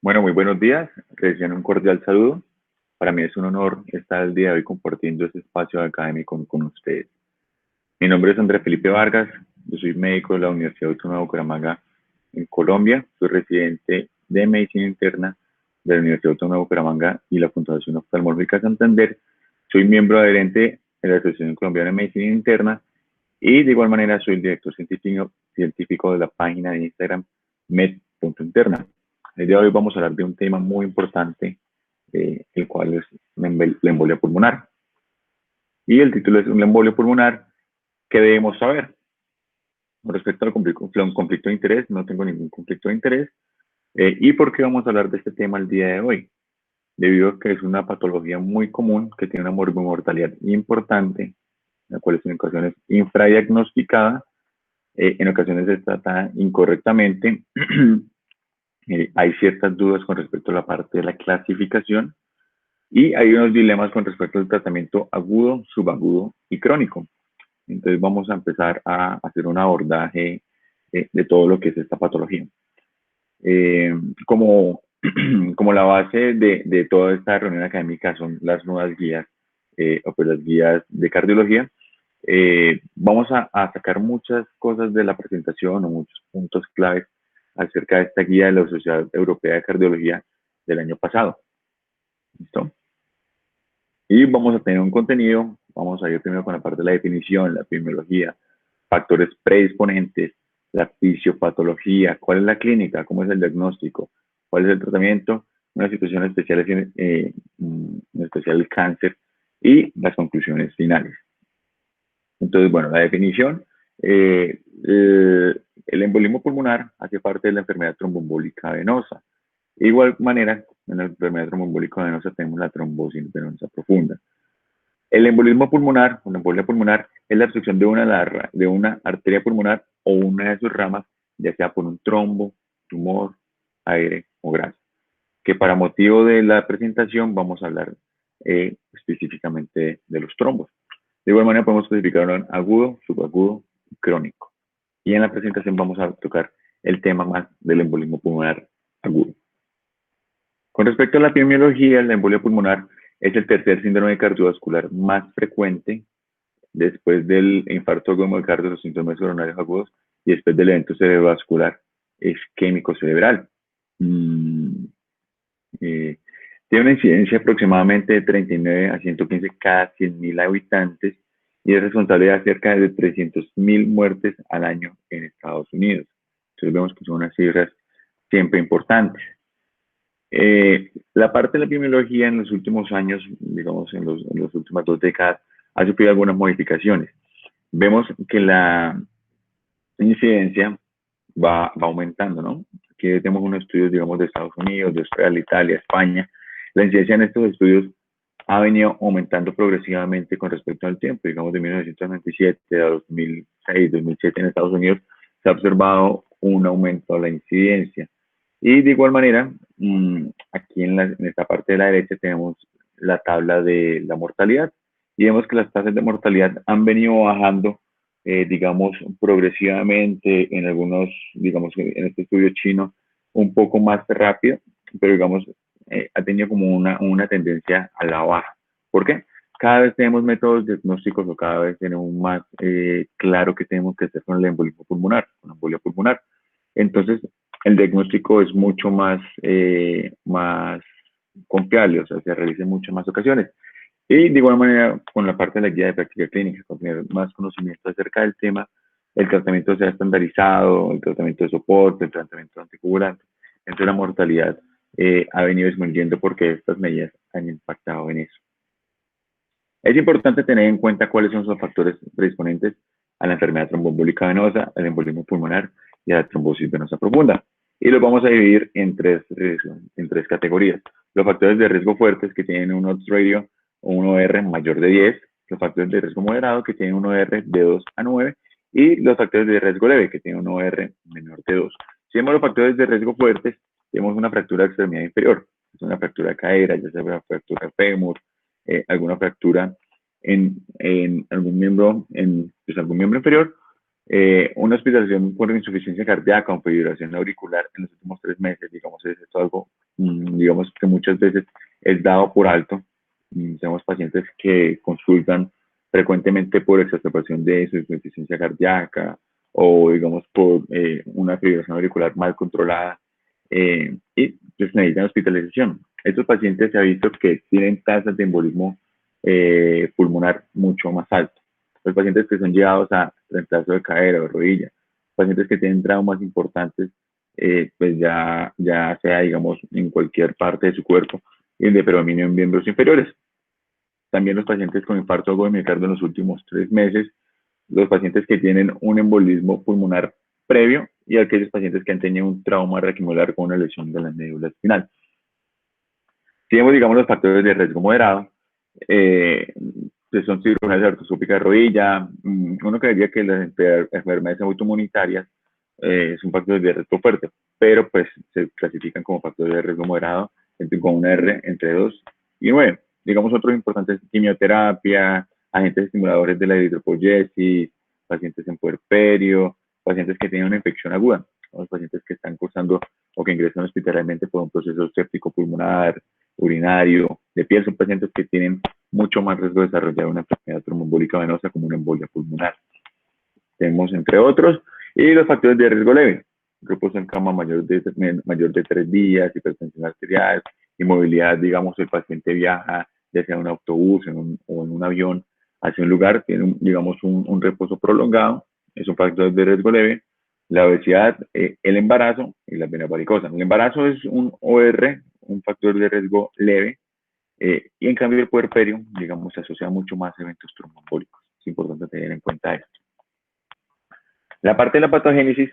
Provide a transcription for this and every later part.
Bueno, muy buenos días. Reciban un cordial saludo. Para mí es un honor estar el día de hoy compartiendo este espacio académico con ustedes. Mi nombre es Andrés Felipe Vargas. Yo soy médico de la Universidad Autónoma de Bucaramanga en Colombia. Soy residente de Medicina Interna de la Universidad Autónoma de Bucaramanga y la Fundación Oftalmológica Santander. Soy miembro adherente de la Asociación Colombiana de Medicina Interna y de igual manera soy el director científico de la página de Instagram med.interna. El día de hoy vamos a hablar de un tema muy importante, el cual es la embolia pulmonar. Y el título es una embolia pulmonar, ¿qué debemos saber? Con respecto al conflicto de interés, no tengo ningún conflicto de interés. ¿Y por qué vamos a hablar de este tema el día de hoy? Debido a que es una patología muy común que tiene una mortalidad importante, la cual es en ocasiones infradiagnosticada, en ocasiones se trata incorrectamente. Hay ciertas dudas con respecto a la parte de la clasificación y hay unos dilemas con respecto al tratamiento agudo, subagudo y crónico. Entonces vamos a empezar a hacer un abordaje de todo lo que es esta patología. Eh, como, como la base de toda esta reunión académica son las nuevas guías, o pues las guías de cardiología, vamos a sacar muchas cosas de la presentación o muchos puntos claves acerca de esta guía de la Sociedad Europea de Cardiología del año pasado. ¿Listo? Y vamos a tener un contenido, vamos a ir primero con la parte de la definición, la epidemiología, factores predisponentes, la fisiopatología, cuál es la clínica, cómo es el diagnóstico, cuál es el tratamiento, unas situaciones especiales, en especial el cáncer y las conclusiones finales. Entonces, bueno, la definición, el embolismo pulmonar hace parte de la enfermedad tromboembólica venosa. De igual manera, en la enfermedad tromboembólica venosa tenemos la trombosis venosa profunda. El embolismo pulmonar, o la embolia pulmonar, es la obstrucción de una arteria pulmonar o una de sus ramas, ya sea por un trombo, tumor, aire o grasa. Que para motivo de la presentación vamos a hablar específicamente de los trombos. De igual manera podemos clasificarlo en agudo, subagudo y crónico. Y en la presentación vamos a tocar el tema más del embolismo pulmonar agudo. Con respecto a la epidemiología, la embolia pulmonar es el tercer síndrome cardiovascular más frecuente después del infarto agudo de miocardio, los síntomas coronarios agudos y después del evento cerebrovascular isquémico cerebral. Eh, tiene una incidencia aproximadamente de 39 a 115 cada 100.000 habitantes y es responsable de cerca de 300.000 muertes al año en Estados Unidos. Entonces vemos que son unas cifras siempre importantes. La parte de la epidemiología en los últimos años, digamos en las últimas 2 décadas, ha sufrido algunas modificaciones. Vemos que la incidencia va aumentando, ¿no? Aquí tenemos unos estudios, digamos, de Estados Unidos, de Australia, Italia, España. La incidencia en estos estudios ha venido aumentando progresivamente con respecto al tiempo, digamos, de 1997 a 2006, 2007 en Estados Unidos, se ha observado un aumento de la incidencia. Y de igual manera, aquí en esta parte de la derecha tenemos la tabla de la mortalidad y vemos que las tasas de mortalidad han venido bajando, digamos, progresivamente en algunos, digamos, en este estudio chino, un poco más rápido, pero digamos, ha tenido como una tendencia a la baja. ¿Por qué? Cada vez tenemos métodos diagnósticos o cada vez tenemos más claro que tenemos que hacer con el embolismo pulmonar, con la embolia pulmonar. Entonces, el diagnóstico es mucho más confiable, o sea, se realiza en muchas más ocasiones. Y de igual manera, con la parte de la guía de práctica clínica, con tener más conocimiento acerca del tema, el tratamiento sea estandarizado, el tratamiento de soporte, el tratamiento anticoagulante. Entonces, la mortalidad ha venido disminuyendo porque estas medidas han impactado en eso. Es importante tener en cuenta cuáles son los factores predisponentes a la enfermedad tromboembólica venosa, al embolismo pulmonar y a la trombosis venosa profunda. Y los vamos a dividir en tres categorías. Los factores de riesgo fuertes que tienen un odds ratio o un OR mayor de 10, los factores de riesgo moderado que tienen un OR de 2 a 9 y los factores de riesgo leve que tienen un OR menor de 2. Si vemos los factores de riesgo fuertes, tenemos una fractura de extremidad inferior, es una fractura de cadera, ya sea una fractura de fémur, alguna fractura en algún miembro, pues algún miembro inferior, una hospitalización por insuficiencia cardíaca o fibrilación auricular en los últimos 3 meses, digamos, es esto algo digamos que muchas veces es dado por alto. Tenemos pacientes que consultan frecuentemente por exacerbación de su insuficiencia cardíaca o, digamos, por una fibrilación auricular mal controlada y pues necesitan hospitalización. Estos pacientes se ha visto que tienen tasas de embolismo pulmonar mucho más altas. Los pacientes que son llevados a reemplazo de cadera o rodilla, pacientes que tienen traumas importantes, pues ya sea, digamos, en cualquier parte de su cuerpo y de predominio en miembros inferiores. También los pacientes con infarto agudo de miocardio en los últimos 3 meses, los pacientes que tienen un embolismo pulmonar previo y aquellos pacientes que han tenido un trauma raquimolar con una lesión de la médula espinal. Si vemos, digamos, los factores de riesgo moderado, que son cirugías artroscópicas de rodilla, uno creería que las enfermedades autoinmunitarias son factores de riesgo fuerte, pero pues se clasifican como factores de riesgo moderado con una R entre 2 y 9. Digamos, otros importantes: quimioterapia, agentes estimuladores de la eritropoyesis, pacientes en puerperio, pacientes que tienen una infección aguda, los pacientes que están cursando o que ingresan hospitalariamente por un proceso séptico pulmonar, urinario, de piel, son pacientes que tienen mucho más riesgo de desarrollar una enfermedad tromboembólica venosa como una embolia pulmonar. Tenemos, entre otros, y los factores de riesgo leve: grupos en cama mayor de 3 días, hipertensión arterial, inmovilidad, digamos, el paciente viaja ya sea en un autobús o en un avión hacia un lugar, tiene, digamos, un reposo prolongado, es un factor de riesgo leve. La obesidad, el embarazo y la vena varicosa. El embarazo es un OR, un factor de riesgo leve, y en cambio el puerperio, digamos, se asocia mucho más a eventos tromboembólicos. Es importante tener en cuenta esto. La parte de la patogénesis,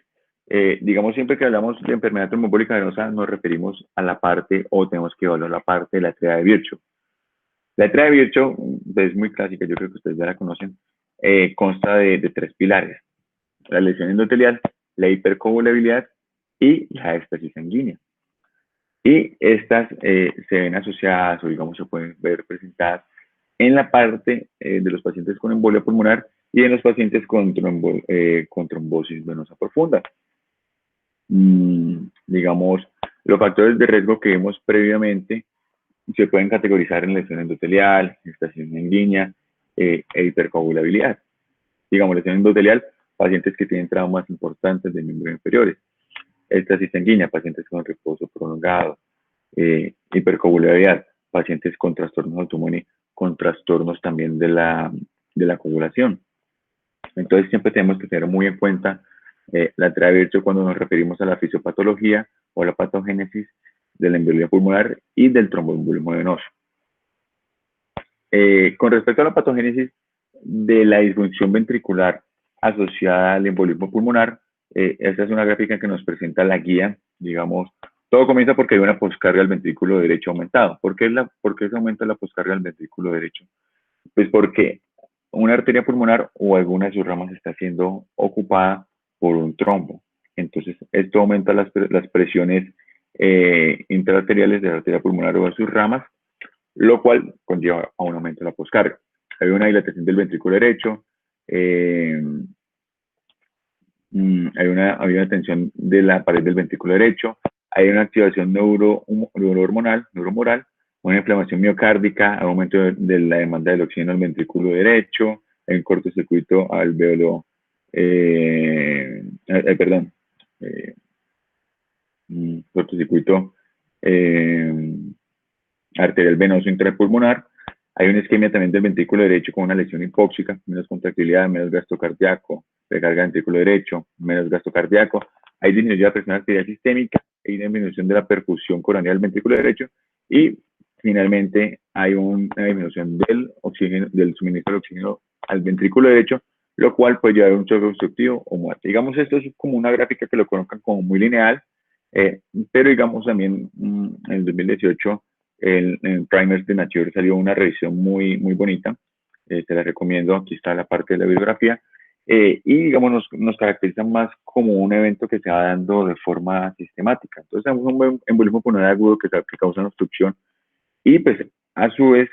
digamos, siempre que hablamos de enfermedad tromboembólica venosa, nos referimos a la parte, o tenemos que evaluar la parte de la tríada de Virchow. La tríada de Virchow es muy clásica, yo creo que ustedes ya la conocen, consta de 3 pilares: la lesión endotelial, la hipercoagulabilidad y la éstasis sanguínea. Y estas se ven asociadas, o digamos, se pueden ver presentadas en la parte de los pacientes con embolia pulmonar y en los pacientes con trombosis venosa profunda. Digamos, los factores de riesgo que vimos previamente se pueden categorizar en lesión endotelial, estación sanguínea e hipercoagulabilidad. Digamos, lesión endotelial, pacientes que tienen traumas importantes de miembros inferiores. Estasis sanguínea, pacientes con reposo prolongado. Hipercoagulabilidad, pacientes con trastornos autoinmunes, con trastornos también de la coagulación. Entonces siempre tenemos que tener muy en cuenta la tríada de Virchow cuando nos referimos a la fisiopatología o la patogénesis de la embolia pulmonar y del tromboembolismo venoso. Con respecto a la patogénesis de la disfunción ventricular asociada al embolismo pulmonar, esta es una gráfica que nos presenta la guía. Digamos, todo comienza porque hay una poscarga del ventrículo derecho aumentado. ¿Por qué se aumenta la poscarga del ventrículo derecho? Pues porque una arteria pulmonar o alguna de sus ramas está siendo ocupada por un trombo. Entonces, esto aumenta las presiones intraarteriales de la arteria pulmonar o de sus ramas, lo cual conlleva a un aumento de la poscarga. Hay una dilatación del ventrículo derecho, hay una tensión de la pared del ventrículo derecho, hay una activación neuromoral, una inflamación miocárdica, aumento de la demanda del oxígeno al ventrículo derecho, hay un cortocircuito alveolo, cortocircuito arterial venoso intrapulmonar. Hay una isquemia también del ventrículo derecho con una lesión hipóxica, menos contractilidad, menos gasto cardíaco, recarga del ventrículo derecho, menos gasto cardíaco. Hay disminución de la presión arterial sistémica, hay disminución de la perfusión coronaria del ventrículo derecho y finalmente hay una disminución del suministro de oxígeno al ventrículo derecho, lo cual puede llevar a un choque obstructivo o muerte. Digamos, esto es como una gráfica que lo colocan como muy lineal, pero digamos también en el 2018 en Primers de Nature salió una revisión muy, muy bonita, te la recomiendo, aquí está la parte de la bibliografía, y digamos nos caracteriza más como un evento que se va dando de forma sistemática. Entonces tenemos un embolismo pulmonar agudo que causa una obstrucción y pues a su vez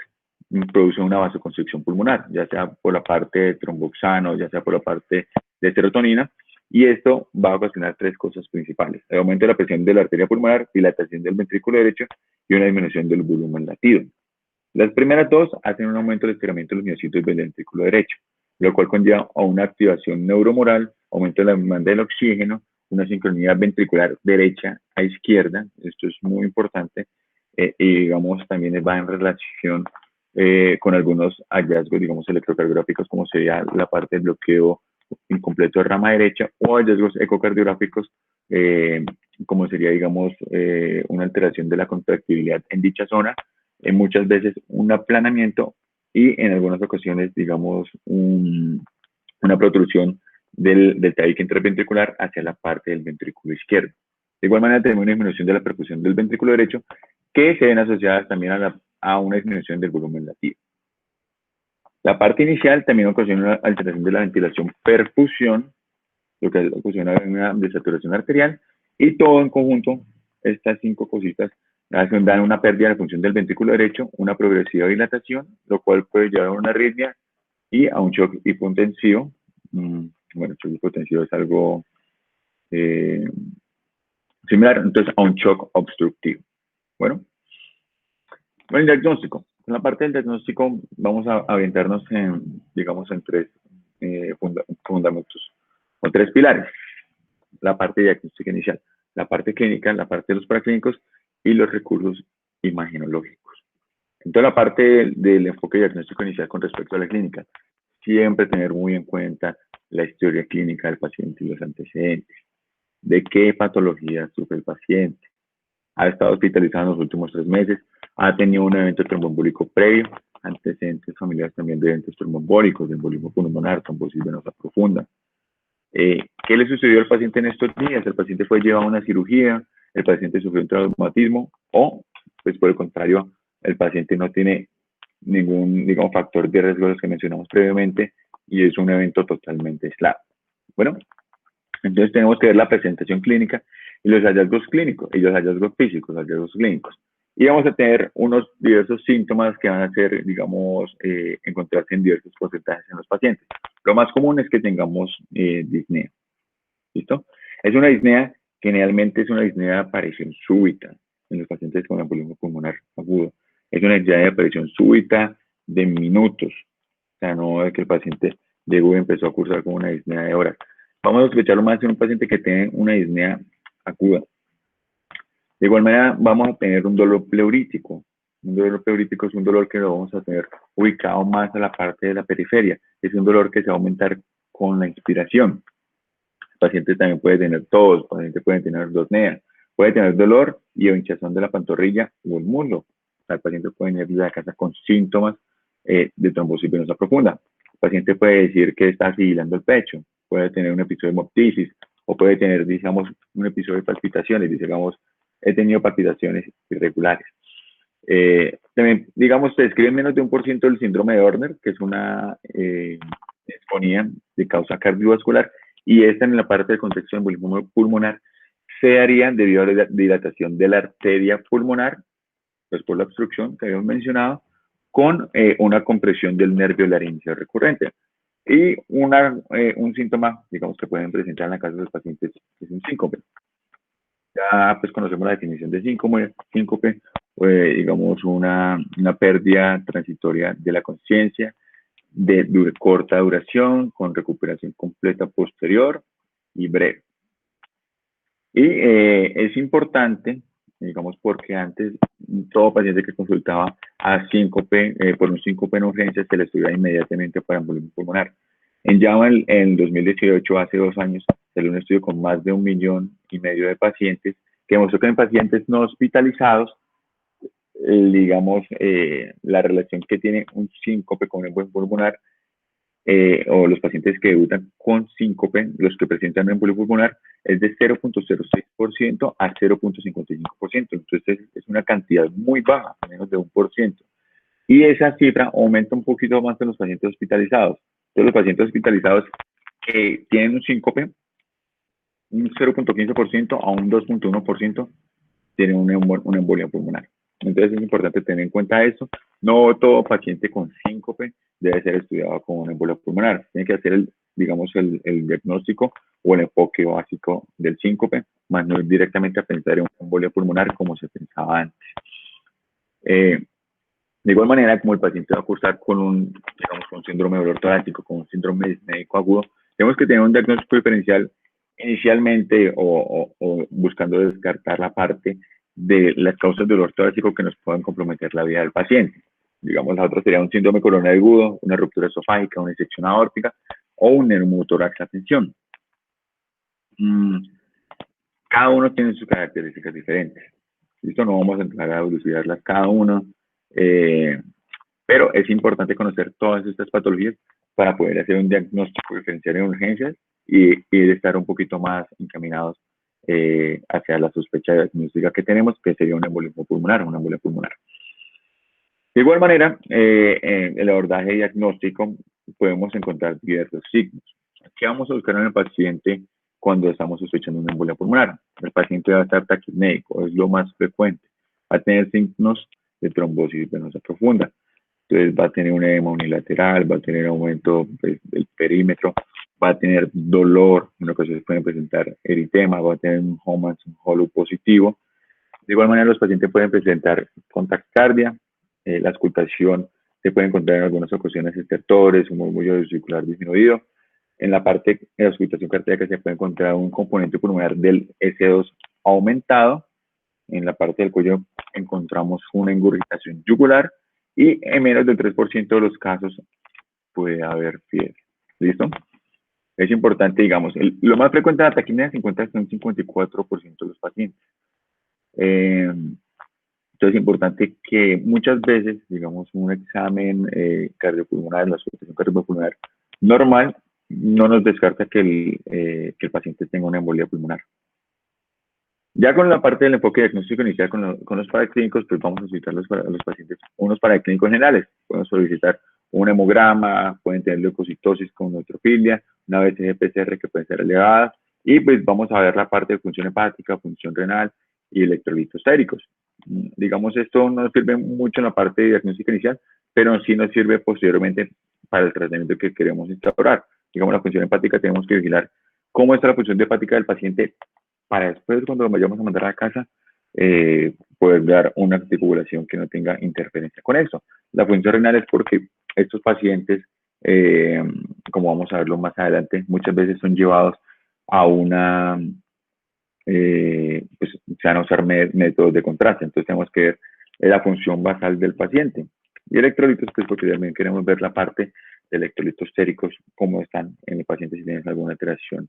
produce una vasoconstricción pulmonar, ya sea por la parte de tromboxano, ya sea por la parte de serotonina, Y esto va a ocasionar tres cosas principales: el aumento de la presión de la arteria pulmonar, dilatación del ventrículo derecho y una disminución del volumen latido. Las primeras dos hacen un aumento del estiramiento de los miocitos del ventrículo derecho, lo cual conlleva a una activación neuromoral, aumento de la demanda del oxígeno, una sincronía ventricular derecha a izquierda. Esto es muy importante, y digamos también va en relación con algunos hallazgos, digamos, electrocardiográficos, como sería la parte del bloqueo incompleto de rama derecha, o hallazgos ecocardiográficos, como sería, digamos, una alteración de la contractibilidad en dicha zona, muchas veces un aplanamiento y en algunas ocasiones, digamos, una protrusión del tabique interventricular hacia la parte del ventrículo izquierdo. De igual manera, tenemos una disminución de la perfusión del ventrículo derecho, que se ven asociadas también a una disminución del volumen latido. La parte inicial también ocasiona una alteración de la ventilación perfusión, lo que ocasiona una desaturación arterial, y todo en conjunto, estas cinco cositas, dan una pérdida de la función del ventrículo derecho, una progresiva dilatación, lo cual puede llevar a una arritmia y a un shock hipotensivo. Bueno, el shock hipotensivo es algo similar, entonces, a un shock obstructivo. Bueno, el diagnóstico. En la parte del diagnóstico vamos a aventarnos en, digamos, en tres fundamentos, o tres pilares. La parte diagnóstica inicial, la parte clínica, la parte de los paraclínicos y los recursos imagenológicos. Entonces, la parte del enfoque diagnóstico inicial con respecto a la clínica, siempre tener muy en cuenta la historia clínica del paciente y los antecedentes. ¿De qué patología sufre el paciente? ¿Ha estado hospitalizado en los últimos 3 meses? ¿Ha tenido un evento tromboembólico previo? Antecedentes familiares también de eventos tromboembólicos, de embolismo pulmonar, trombosis venosa profunda. ¿Qué le sucedió al paciente en estos días? El paciente fue llevado a una cirugía, el paciente sufrió un traumatismo, o, pues por el contrario, el paciente no tiene ningún, digamos, factor de riesgo de los que mencionamos previamente y es un evento totalmente aislado. Bueno, entonces tenemos que ver la presentación clínica y los hallazgos clínicos y los hallazgos físicos, hallazgos clínicos. Y vamos a tener unos diversos síntomas que van a ser, digamos, encontrarse en diversos porcentajes en los pacientes. Lo más común es que tengamos disnea. ¿Listo? Es una disnea, generalmente es una disnea de aparición súbita en los pacientes con embolismo pulmonar agudo. Es una disnea de aparición súbita de minutos. O sea, no es que el paciente llegó y empezó a cursar con una disnea de horas. Vamos a sospecharlo más en un paciente que tiene una disnea aguda. De igual manera, vamos a tener un dolor pleurítico. Un dolor pleurítico es un dolor que lo vamos a tener ubicado más a la parte de la periferia. Es un dolor que se va a aumentar con la inspiración. El paciente también puede tener tos, el paciente puede tener disnea, puede tener dolor y o hinchazón de la pantorrilla o el muslo. O sea, el paciente puede venir de la casa con síntomas de trombosis venosa profunda. El paciente puede decir que está sibilando el pecho, puede tener un episodio de hemoptisis o puede tener, digamos, un episodio de palpitaciones, digamos, he tenido palpitaciones irregulares. También, digamos, se describe menos de 1% del síndrome de Horner, que es una disfonía de causa cardiovascular, y esta en la parte del contexto de embolismo pulmonar se daría debido a la dilatación de la arteria pulmonar, pues por la obstrucción que habíamos mencionado, con una compresión del nervio laríngeo recurrente. Y un síntoma, digamos, que pueden presentar en la casa de los pacientes es un síncope. Ya pues conocemos la definición de síncope, digamos una pérdida transitoria de la conciencia, de corta duración, con recuperación completa posterior y breve. Y es importante, digamos, porque antes todo paciente que consultaba a síncope, por un síncope en urgencia, se le estudiaba inmediatamente para embolismo pulmonar. En JAMA, en 2018, hace 2 años, salió un estudio con más de 1,5 millones de pacientes que mostró que en pacientes no hospitalizados, digamos, la relación que tiene un síncope con un embolismo pulmonar, o los pacientes que debutan con síncope, los que presentan embolismo pulmonar, es de 0.06% a 0.55%. Entonces es una cantidad muy baja, menos de 1%. Y esa cifra aumenta un poquito más en los pacientes hospitalizados. Entonces los pacientes hospitalizados que tienen un síncope, un 0.15% a un 2.1% tienen una embolia pulmonar. Entonces es importante tener en cuenta eso. No todo paciente con síncope debe ser estudiado con una embolia pulmonar. Tiene que hacer digamos, el diagnóstico o el enfoque básico del síncope, más no ir directamente a pensar en una embolia pulmonar como se pensaba antes. De igual manera, como el paciente va a cursar con digamos, con un síndrome de dolor torácico, con un síndrome disnéico agudo, tenemos que tener un diagnóstico diferencial inicialmente o buscando descartar la parte de las causas de dolor torácico que nos puedan comprometer la vida del paciente. Digamos, la otra sería un síndrome coronario agudo, una ruptura esofágica, una disección aórtica o un neumotórax a tensión. Cada uno tiene sus características diferentes. Listo, no vamos a entrar a elucidarlas cada uno, pero es importante conocer todas estas patologías para poder hacer un diagnóstico diferencial en urgencias y estar un poquito más encaminados hacia la sospecha diagnóstica que tenemos, que sería un embolismo pulmonar, una embolia pulmonar. De igual manera, en el abordaje diagnóstico podemos encontrar diversos signos. ¿Qué vamos a buscar en el paciente cuando estamos sospechando una embolia pulmonar? El paciente va a estar taquipnéico, es lo más frecuente. Va a tener signos de trombosis venosa profunda. Entonces va a tener un edema unilateral, va a tener aumento pues, del perímetro, va a tener dolor, en ocasiones pueden presentar eritema, va a tener un Hohmann Hollow positivo. De igual manera, los pacientes pueden presentar taquicardia, la auscultación se puede encontrar en algunas ocasiones estertores, un murmullo vesicular disminuido. En la parte de la auscultación cardíaca se puede encontrar un componente pulmonar del S2 aumentado. En la parte del cuello encontramos una ingurgitación yugular y en menos del 3% de los casos puede haber fiebre. ¿Listo? Es importante, digamos, lo más frecuente de la taquipnea se encuentra hasta un 54% de los pacientes. Entonces es importante que muchas veces, digamos, un examen cardiopulmonar, la auscultación cardiopulmonar normal, no nos descarta que el paciente tenga una embolia pulmonar. Ya con la parte del enfoque diagnóstico inicial con los paraclínicos, pues vamos a solicitar a los pacientes unos paraclínicos generales. Podemos solicitar un hemograma, pueden tener leucocitosis con neutrofilia, una BCG-PCR que puede ser elevada, y pues vamos a ver la parte de función hepática, función renal y electrolitos séricos. Digamos, esto no nos sirve mucho en la parte de diagnóstico inicial, pero sí nos sirve posteriormente para el tratamiento que queremos instaurar. Digamos, la función hepática tenemos que vigilar cómo está la función hepática del paciente para después, cuando lo vayamos a mandar a la casa, poder dar una articulación que no tenga interferencia con eso. La función renal es porque estos pacientes, como vamos a verlo más adelante, muchas veces son llevados a una, pues se van a usar métodos de contraste, entonces tenemos que ver la función basal del paciente. Y electrolitos, pues porque también queremos ver la parte de electrolitos séricos, cómo están en el paciente si tienen alguna alteración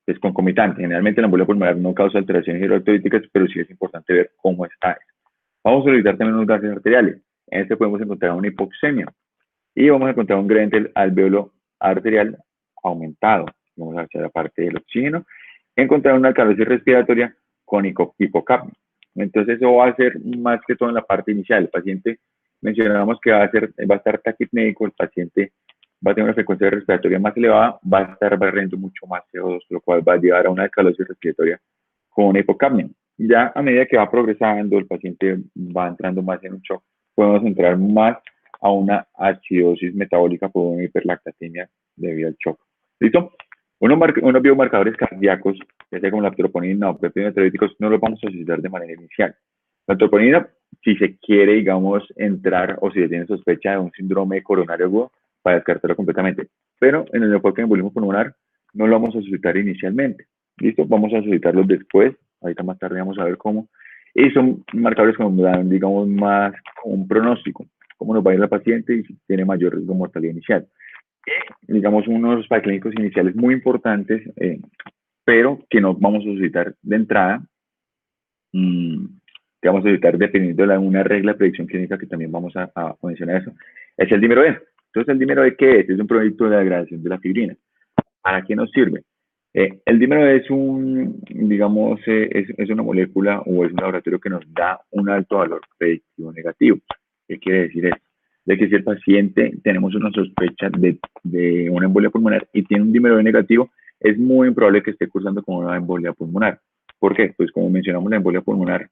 es concomitante. Generalmente la embolia pulmonar no causa alteraciones hidroelectrolíticas, pero sí es importante ver cómo está eso. Vamos a solicitar también unos gases arteriales. En este podemos encontrar una hipoxemia y vamos a encontrar un gradiente alveolo arterial aumentado. Vamos a hacer la parte del oxígeno. Encontrar una alcalosis respiratoria con hipocapnia. Entonces eso va a ser más que todo en la parte inicial. El paciente, mencionábamos que va a estar taquipnéico, el paciente va a tener una frecuencia respiratoria más elevada, va a estar barriendo mucho más CO2, lo cual va a llevar a una alcalosis respiratoria con una hipocapnia. Ya a medida que va progresando, el paciente va entrando más en un shock, podemos entrar más a una acidosis metabólica por una hiperlactatemia debido al shock. ¿Listo? Unos biomarcadores cardíacos, ya sea como la troponina o péptidos natriuréticos, no los vamos a solicitar de manera inicial. La troponina, si se quiere, digamos, entrar o si se tiene sospecha de un síndrome coronario agudo, para descartarlo completamente. Pero en el enfoque de embolismo pulmonar no lo vamos a solicitar inicialmente. ¿Listo? Vamos a solicitarlo después. Ahorita más tarde vamos a ver cómo. Y son marcadores que nos dan, digamos, más un pronóstico. Cómo nos va a ir el paciente y si tiene mayor riesgo de mortalidad inicial. Digamos, unos paraclínicos iniciales muy importantes, pero que no vamos a solicitar de entrada. Que vamos a solicitar dependiendo de una regla de predicción clínica que también vamos a mencionar eso. Es el dímero D. Entonces, ¿el dímero D qué es? Es un producto de degradación de la fibrina. ¿Para qué nos sirve? El dímero D es digamos, es una molécula o es un laboratorio que nos da un alto valor predictivo negativo. ¿Qué quiere decir esto? De que si el paciente tenemos una sospecha de una embolia pulmonar y tiene un dímero D negativo, es muy improbable que esté cursando con una embolia pulmonar. ¿Por qué? Pues como mencionamos la embolia pulmonar,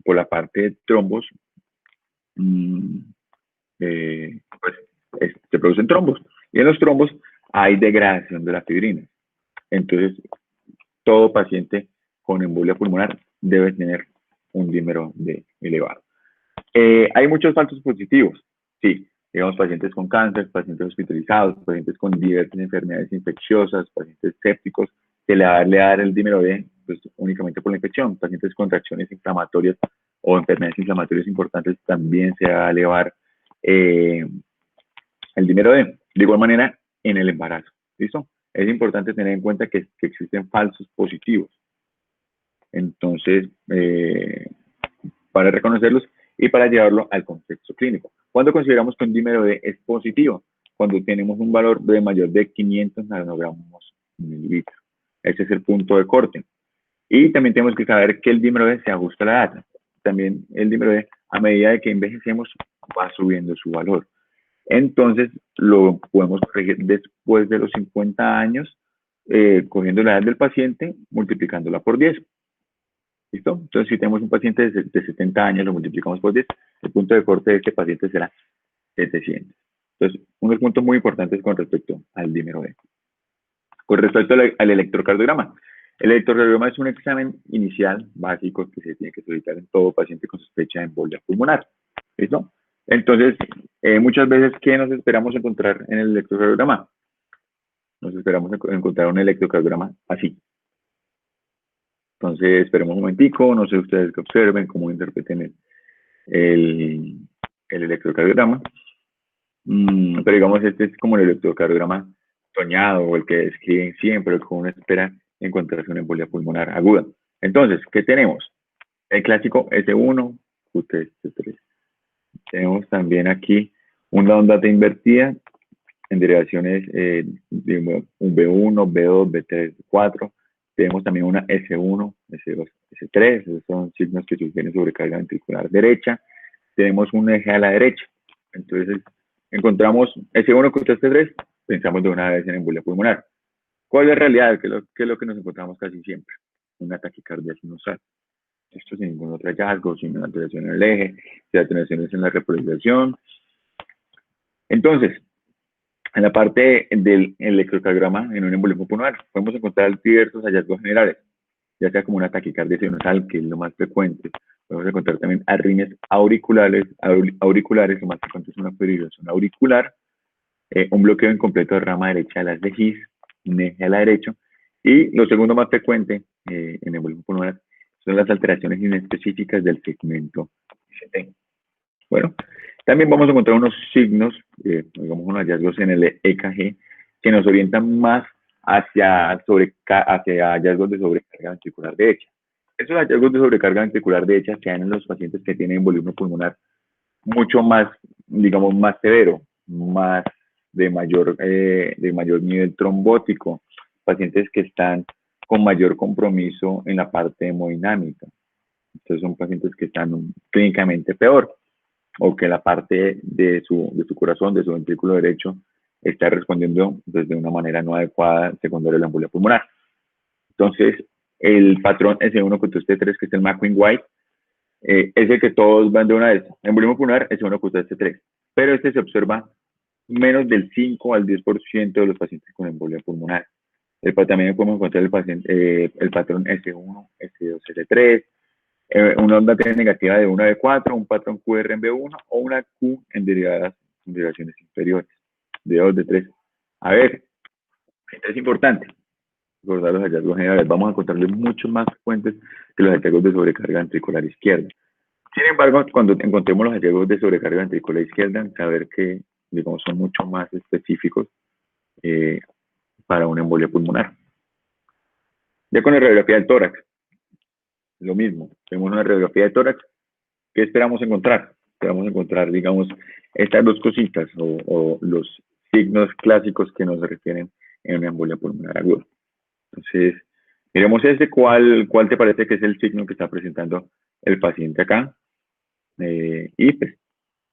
por la parte de trombos, pues se producen trombos. Y en los trombos hay degradación de la fibrina. Entonces, todo paciente con embolia pulmonar debe tener un dímero D elevado. Hay muchos falsos positivos, sí, digamos pacientes con cáncer, pacientes hospitalizados, pacientes con diversas enfermedades infecciosas, pacientes sépticos, se le va a dar el dímero D pues, únicamente por la infección, pacientes con reacciones inflamatorias o enfermedades inflamatorias importantes también se va a elevar el dímero D. De igual manera, en el embarazo, ¿listo? Es importante tener en cuenta que existen falsos positivos. Entonces, para reconocerlos y para llevarlo al contexto clínico. ¿Cuándo consideramos que un dímero D es positivo? Cuando tenemos un valor de mayor de 500 nanogramos mililitro. Ese es el punto de corte. Y también tenemos que saber que el dímero D se ajusta a la edad. También el dímero D, a medida de que envejecemos, va subiendo su valor. Entonces, lo podemos corregir después de los 50 años, cogiendo la edad del paciente, multiplicándola por 10. ¿Listo? Entonces, si tenemos un paciente de 70 años, lo multiplicamos por 10, el punto de corte de este paciente será 700. Entonces, unos puntos muy importantes con respecto al dímero D. Con respecto al electrocardiograma. El electrocardiograma es un examen inicial básico que se tiene que solicitar en todo paciente con sospecha de embolia pulmonar. ¿Listo? Entonces, muchas veces, ¿qué nos esperamos encontrar en el electrocardiograma? Nos esperamos encontrar un electrocardiograma así. Entonces, esperemos un momentico, no sé ustedes que observen, cómo interpreten el electrocardiograma. Pero digamos, este es como el electrocardiograma soñado o el que describen siempre, con una espera encontrarse una embolia pulmonar aguda. Entonces, ¿qué tenemos? El clásico S1, Q3, T3. Tenemos también aquí una onda invertida en derivaciones de un B1, B2, B3, B4. Tenemos también una S1, S2, S3. Esos son signos que sugieren sobrecarga ventricular derecha. Tenemos un eje a la derecha. Entonces, encontramos S1, Q3, T3, pensamos de una vez en embolia pulmonar. ¿Cuál es la realidad? ¿Qué es lo que nos encontramos casi siempre? Una taquicardia sinusal. Esto sin ningún otro hallazgo, sin una alteración en el eje, sin alteraciones en la repolarización. Entonces, en la parte del electrocardiograma en un embolismo pulmonar, podemos encontrar diversos hallazgos generales, ya sea como una taquicardia sinusal, que es lo más frecuente. Podemos encontrar también arritmias auriculares, lo más frecuente es una fibrilación auricular, un bloqueo incompleto de rama derecha de las de His, un eje a la derecha, y lo segundo más frecuente en embolismo pulmonar son las alteraciones inespecíficas del segmento ST. Bueno, también vamos a encontrar unos signos, digamos unos hallazgos en el EKG, que nos orientan más hacia hallazgos de sobrecarga ventricular derecha. Esos hallazgos de sobrecarga ventricular derecha se dan en los pacientes que tienen embolismo pulmonar mucho más, digamos, más severo, más de mayor nivel trombótico, pacientes que están con mayor compromiso en la parte hemodinámica. Entonces son pacientes que están clínicamente peor, o que la parte de su corazón, de su ventrículo derecho, está respondiendo de una manera no adecuada secundaria a la embolia pulmonar. Entonces, el patrón S1 con T3, que es el McQueen-White, es el que todos van de una vez. Embolismo pulmonar S1 con T3, pero este se observa menos del 5 al 10% de los pacientes con embolia pulmonar. También podemos encontrar el patrón S1, S2, S3, una onda T negativa de 1 a B4, un patrón QR en B1 o una Q en derivaciones inferiores, de 2, de 3. A ver, esto es importante, recordar los hallazgos generales. Vamos a encontrarles mucho más frecuentes que los hallazgos de sobrecarga ventricular izquierda. Sin embargo, cuando encontremos los hallazgos de sobrecarga ventricular izquierda, saber que, digamos, son mucho más específicos para una embolia pulmonar. Ya con la radiografía del tórax, lo mismo. Tenemos una radiografía de tórax. ¿Qué esperamos encontrar? Esperamos encontrar, digamos, estas dos cositas o los signos clásicos que nos refieren en una embolia pulmonar aguda. Entonces, miremos ¿cuál te parece que es el signo que está presentando el paciente acá? Y pues,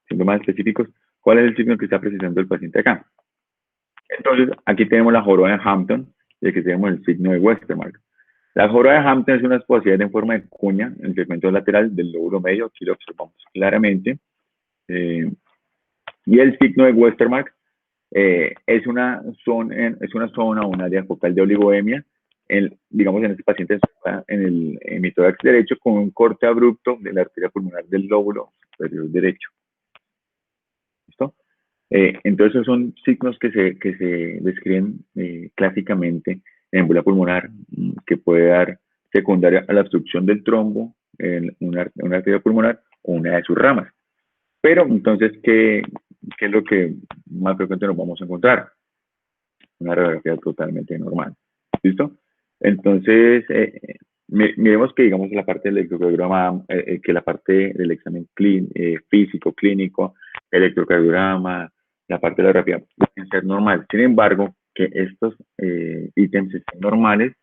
siendo más específicos, ¿cuál es el signo que está presentando el paciente acá? Entonces, aquí tenemos la joroba de Hampton y aquí tenemos el signo de Westermarck. La joroba de Hampton es una esposidad en forma de cuña en el segmento lateral del lóbulo medio, aquí lo observamos claramente. Y el signo de Westermarck Es una zona, un área focal de oligoemia, digamos en este paciente está en el hemitórax derecho con un corte abrupto de la arteria pulmonar del lóbulo superior derecho. ¿Listo? Entonces esos son signos que se describen clásicamente en embolia pulmonar, que puede dar secundaria a la obstrucción del trombo en una arteria pulmonar o una de sus ramas. Pero entonces, ¿qué es lo que más frecuente nos vamos a encontrar? Una radiografía totalmente normal. ¿Listo? Entonces, miremos que, digamos, la parte del electrocardiograma, que la parte del examen físico, clínico, electrocardiograma, la parte de la radiografía pueden ser normales. Sin embargo, que estos ítems estén normales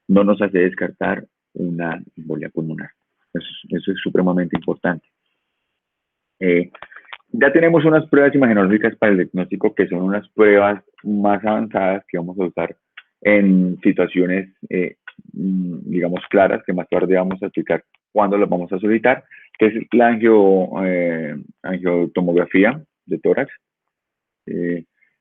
no nos hace descartar una embolia pulmonar. Eso es supremamente importante. Ya tenemos unas pruebas imagenológicas para el diagnóstico que son unas pruebas más avanzadas que vamos a usar en situaciones, digamos, claras, que más tarde vamos a explicar cuándo las vamos a solicitar, que es la angiotomografía de tórax,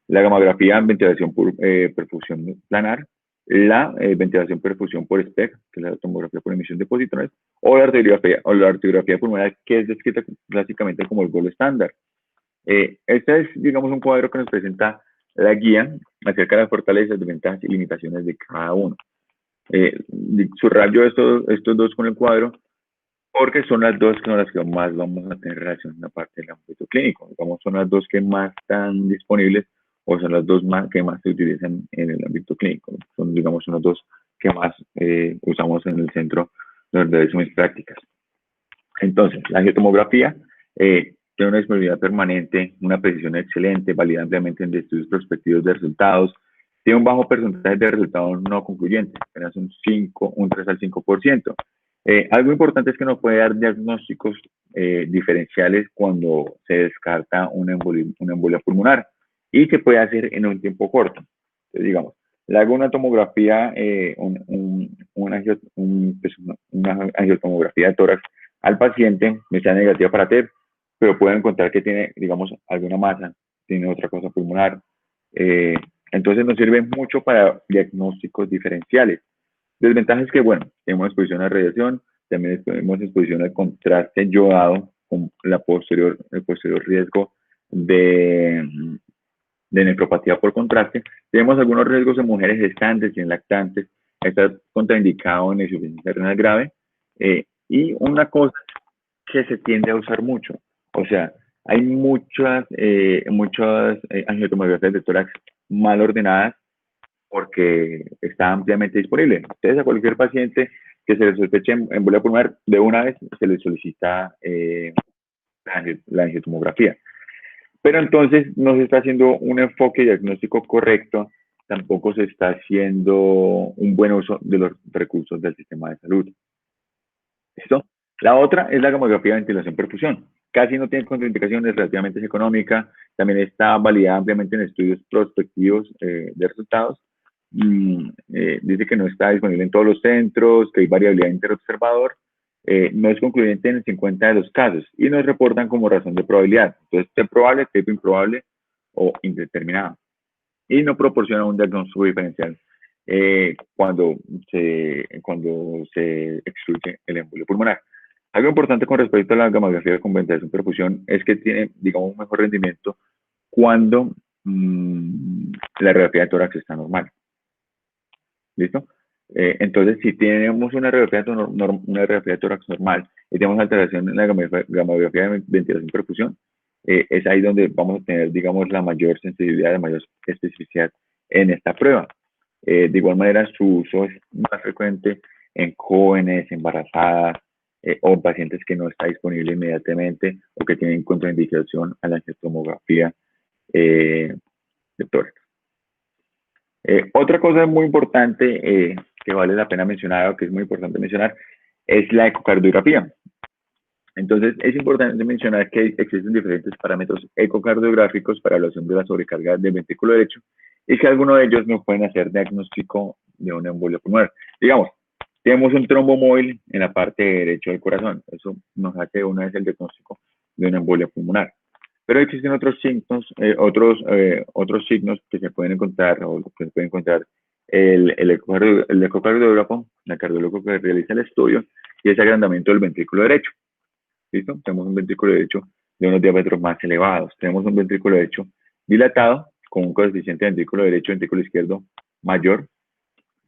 la gamografía en ventilación por perfusión planar, la ventilación perfusión por SPECT, que es la tomografía por emisión de positrones, o la arteriografía pulmonar, que es descrita clásicamente como el gold estándar. Este es, digamos, un cuadro que nos presenta la guía acerca de las fortalezas, desventajas y limitaciones de cada uno. Subrayo estos dos con el cuadro porque son las dos con las que más vamos a tener relación en la parte del ámbito clínico. Digamos, son las dos que más están disponibles o son las dos que más se utilizan en el ámbito clínico. Son, digamos, son las dos que más usamos en el centro de mis prácticas. Entonces, la angiotomografía tiene una disponibilidad permanente, una precisión excelente, valida ampliamente en estudios prospectivos de resultados, tiene un bajo porcentaje de resultados no concluyentes, apenas un 3 al 5%. Algo importante es que nos puede dar diagnósticos diferenciales cuando se descarta una embolia pulmonar y se puede hacer en un tiempo corto. Entonces, digamos, le hago una tomografía, una angiotomografía de tórax al paciente, me sea negativa para TEP, pero pueden encontrar que tiene, digamos, alguna masa, tiene otra cosa pulmonar. Entonces nos sirve mucho para diagnósticos diferenciales. Desventajas es que, bueno, tenemos exposición a radiación, también tenemos exposición al contraste yodado con el posterior riesgo de nefropatía por contraste. Tenemos algunos riesgos en mujeres gestantes y en lactantes, está contraindicado en insuficiencia renal grave. Y una cosa que se tiende a usar mucho, o sea, hay muchas angiotomografías de tórax mal ordenadas porque está ampliamente disponible. Entonces, a cualquier paciente que se le sospeche embolia pulmonar, de una vez se le solicita la angiotomografía. Pero entonces no se está haciendo un enfoque diagnóstico correcto, tampoco se está haciendo un buen uso de los recursos del sistema de salud. ¿Listo? La otra es la gamografía de ventilación perfusión. Casi no tiene contraindicaciones, relativamente es económica, también está validada ampliamente en estudios prospectivos de resultados. Dice que no está disponible en todos los centros, que hay variabilidad interobservador, no es concluyente en el 50 de los casos y nos reportan como razón de probabilidad. Entonces, tipo probable, tipo improbable o indeterminado. Y no proporciona un diagnóstico diferencial cuando se excluye el embolio pulmonar. Algo importante con respecto a la gamografía con ventilación perfusión es que tiene, digamos, un mejor rendimiento cuando la radiografía de tórax está normal. ¿Listo? Entonces, si tenemos una radiografía de tórax normal y tenemos alteración en la gamografía de ventilación perfusión, es ahí donde vamos a tener, digamos, la mayor sensibilidad, la mayor especificidad en esta prueba. De igual manera, su uso es más frecuente en jóvenes, embarazadas o en pacientes que no está disponible inmediatamente o que tienen contraindicación a la angiotomografía de tórax. Otra cosa muy importante que vale la pena mencionar o que es muy importante mencionar es la ecocardiografía. Entonces, es importante mencionar que existen diferentes parámetros ecocardiográficos para evaluación de la sobrecarga del ventrículo derecho y que algunos de ellos nos pueden hacer diagnóstico de una embolia pulmonar. Digamos, tenemos un trombo móvil en la parte derecha del corazón. Eso nos hace una vez el diagnóstico de una embolia pulmonar. Pero existen otros signos, otros signos que se pueden encontrar, o que se pueden encontrar el ecocardiógrafo, el cardiólogo que realiza el estudio, y es agrandamiento del ventrículo derecho. ¿Listo? Tenemos un ventrículo derecho de unos diámetros más elevados. Tenemos un ventrículo derecho dilatado, con un coeficiente de ventrículo derecho, ventrículo izquierdo mayor.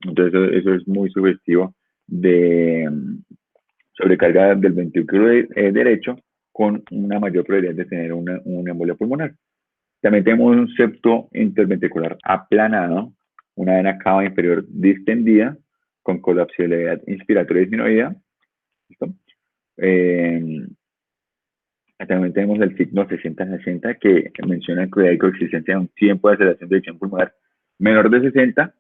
Entonces, eso es muy sugestivo de sobrecarga del ventrículo derecho, con una mayor probabilidad de tener una embolia pulmonar. También tenemos un septo interventricular aplanado, una vena cava inferior distendida, con colapsibilidad inspiratoria disminuida. ¿Listo? También tenemos el signo 60-60, que menciona que hay coexistencia de un tiempo de aceleración de eyección pulmonar menor de 60,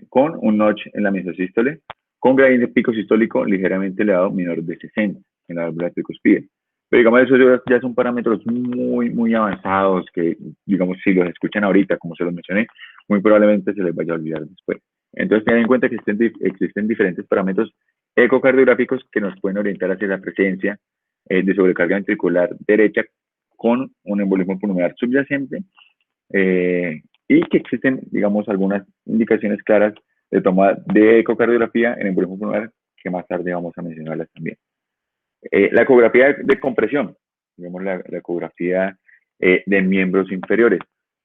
con un notch en la mesosístole, con gradiente pico sistólico ligeramente elevado menor de 60 en la válvula tricuspide. Pero digamos, esos ya son parámetros muy avanzados que, digamos, si los escuchan ahorita, como se los mencioné, muy probablemente se les vaya a olvidar después. Entonces, tengan en cuenta que existen diferentes parámetros ecocardiográficos que nos pueden orientar hacia la presencia de sobrecarga ventricular derecha con un embolismo pulmonar subyacente, y que existen, digamos, algunas indicaciones claras de toma de ecocardiografía en embolismo pulmonar, que más tarde vamos a mencionarlas también. La ecografía de compresión, digamos, la ecografía de miembros inferiores.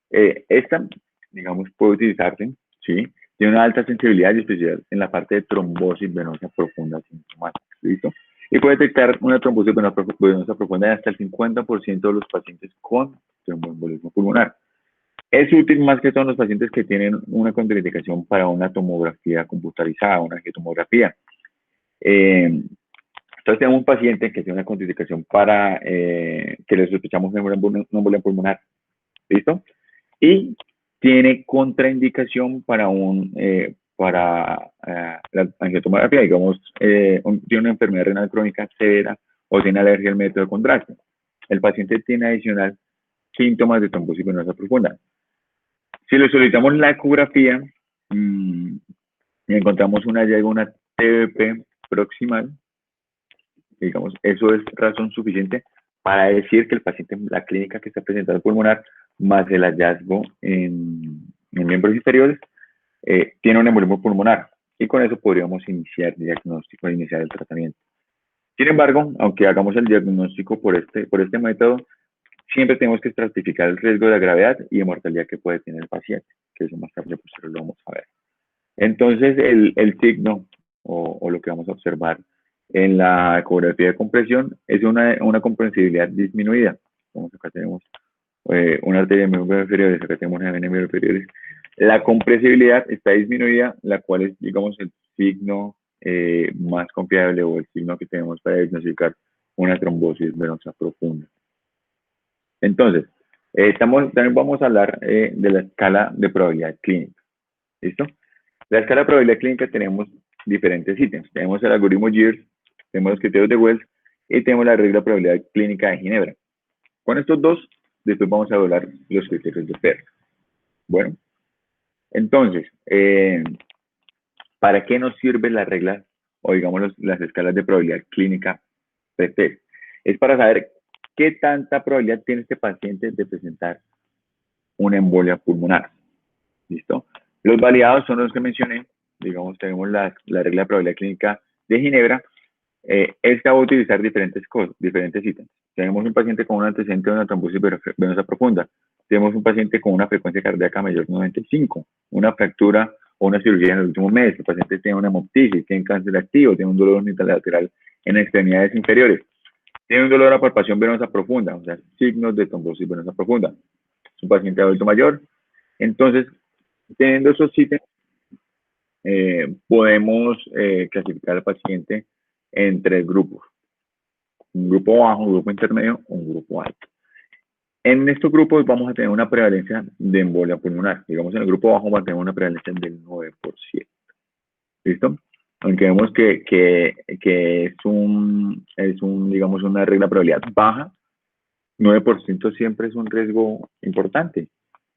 Esta, digamos, puede utilizarse, ¿sí? Tiene una alta sensibilidad y especialidad en la parte de trombosis venosa profunda sintomática, ¿listo? Y puede detectar una trombosis venosa profunda de hasta el 50% de los pacientes con tromboembolismo pulmonar. Es útil más que todo en los pacientes que tienen una contraindicación para una tomografía computarizada, una angiotomografía. Entonces tenemos un paciente que tiene una contraindicación para que le sospechamos una embolia pulmonar, ¿listo? Y tiene contraindicación para la angiotomografía, digamos, tiene una enfermedad renal crónica severa o tiene alergia al método de contraste. El paciente tiene adicional síntomas de trombosis venosa profunda. Si le solicitamos la ecografía y encontramos un hallazgo, una TVP proximal, digamos, eso es razón suficiente para decir que el paciente en la clínica que está presentando pulmonar, más el hallazgo en miembros inferiores, tiene un embolismo pulmonar, y con eso podríamos iniciar el diagnóstico e iniciar el tratamiento. Sin embargo, aunque hagamos el diagnóstico por este método, siempre tenemos que estratificar el riesgo de gravedad y de mortalidad que puede tener el paciente, que eso más tarde pues, lo vamos a ver. Entonces, el signo o lo que vamos a observar en la ecografía de compresión es una comprensibilidad disminuida. Como acá tenemos una arteria de miembros inferiores, acá tenemos una vena de miembros inferiores. La compresibilidad está disminuida, la cual es, digamos, el signo más confiable o el signo que tenemos para diagnosticar una trombosis venosa profunda. Entonces, también vamos a hablar de la escala de probabilidad clínica. ¿Listo? La escala de probabilidad clínica tenemos diferentes ítems. Tenemos el algoritmo Gears, tenemos los criterios de Wells y tenemos la regla de probabilidad clínica de Ginebra. Con estos dos, después vamos a hablar los criterios de Perl. Bueno, entonces, ¿para qué nos sirve la regla o digamos las escalas de probabilidad clínica PT? Es para saber qué tanta probabilidad tiene este paciente de presentar una embolia pulmonar. ¿Listo? Los validados son los que mencioné. Digamos, tenemos la regla de probabilidad clínica de Ginebra. Esta va a utilizar diferentes ítems. Tenemos un paciente con un antecedente de una trombosis venosa profunda. Tenemos un paciente con una frecuencia cardíaca mayor de 95, una fractura o una cirugía en el último mes. El paciente tiene una hemoptisis, tiene cáncer activo, tiene un dolor unilateral en extremidades inferiores. Tiene un dolor a palpación venosa profunda, o sea, signos de trombosis venosa profunda. Es un paciente adulto mayor. Entonces, teniendo esos ítems, podemos clasificar al paciente en tres grupos. Un grupo bajo, un grupo intermedio, un grupo alto. En estos grupos vamos a tener una prevalencia de embolia pulmonar. Digamos, en el grupo bajo vamos a tener una prevalencia del 9%. ¿Listo? Aunque vemos que es digamos, una regla de probabilidad baja, 9% siempre es un riesgo importante.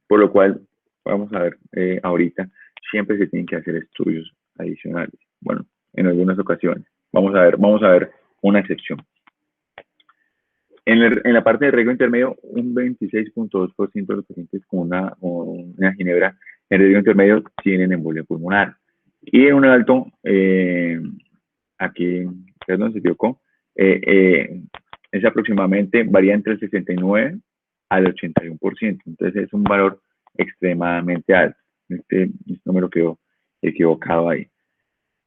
Por lo cual, vamos a ver ahorita, siempre se tienen que hacer estudios adicionales. Bueno, en algunas ocasiones. Vamos a ver una excepción. En la parte de riesgo intermedio, un 26.2% de los pacientes con una ginebra en riesgo intermedio tienen embolia pulmonar. Y en un alto, aquí, perdón, se equivocó, es aproximadamente, varía entre el 69 al 81%. Entonces es un valor extremadamente alto. Este número quedó equivocado ahí.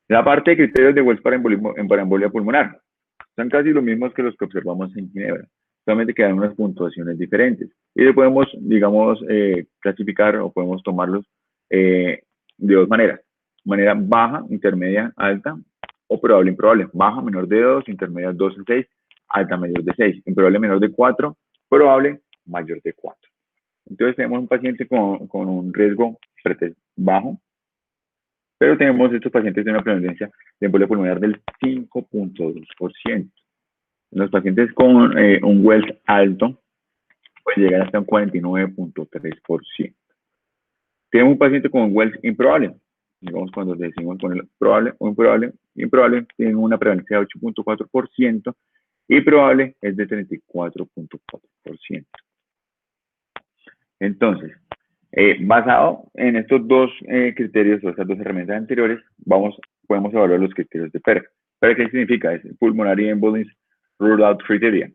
La parte de criterios de Wells para embolia pulmonar son casi los mismos que los que observamos en Ginebra, solamente que dan unas puntuaciones diferentes. Y lo podemos, digamos, clasificar o podemos tomarlos de dos maneras. Manera baja, intermedia, alta o probable, improbable. Baja, menor de 2, intermedia 2 a 6, alta, mayor de 6, improbable, menor de 4, probable, mayor de 4. Entonces tenemos un paciente con un riesgo pretest bajo, pero tenemos estos pacientes de una prevalencia de embolia pulmonar del 5.2%. Los pacientes con un Wells alto pueden llegar hasta un 49.3%. Tenemos un paciente con un Wells improbable. Digamos, cuando decimos poner probable o improbable, tienen una prevalencia de 8.4% y probable es de 34.4%. Entonces, basado en estos dos criterios o estas dos herramientas anteriores, podemos evaluar los criterios de PERC. ¿PERC qué significa? Es Pulmonary Embolism Rule Out Criteria.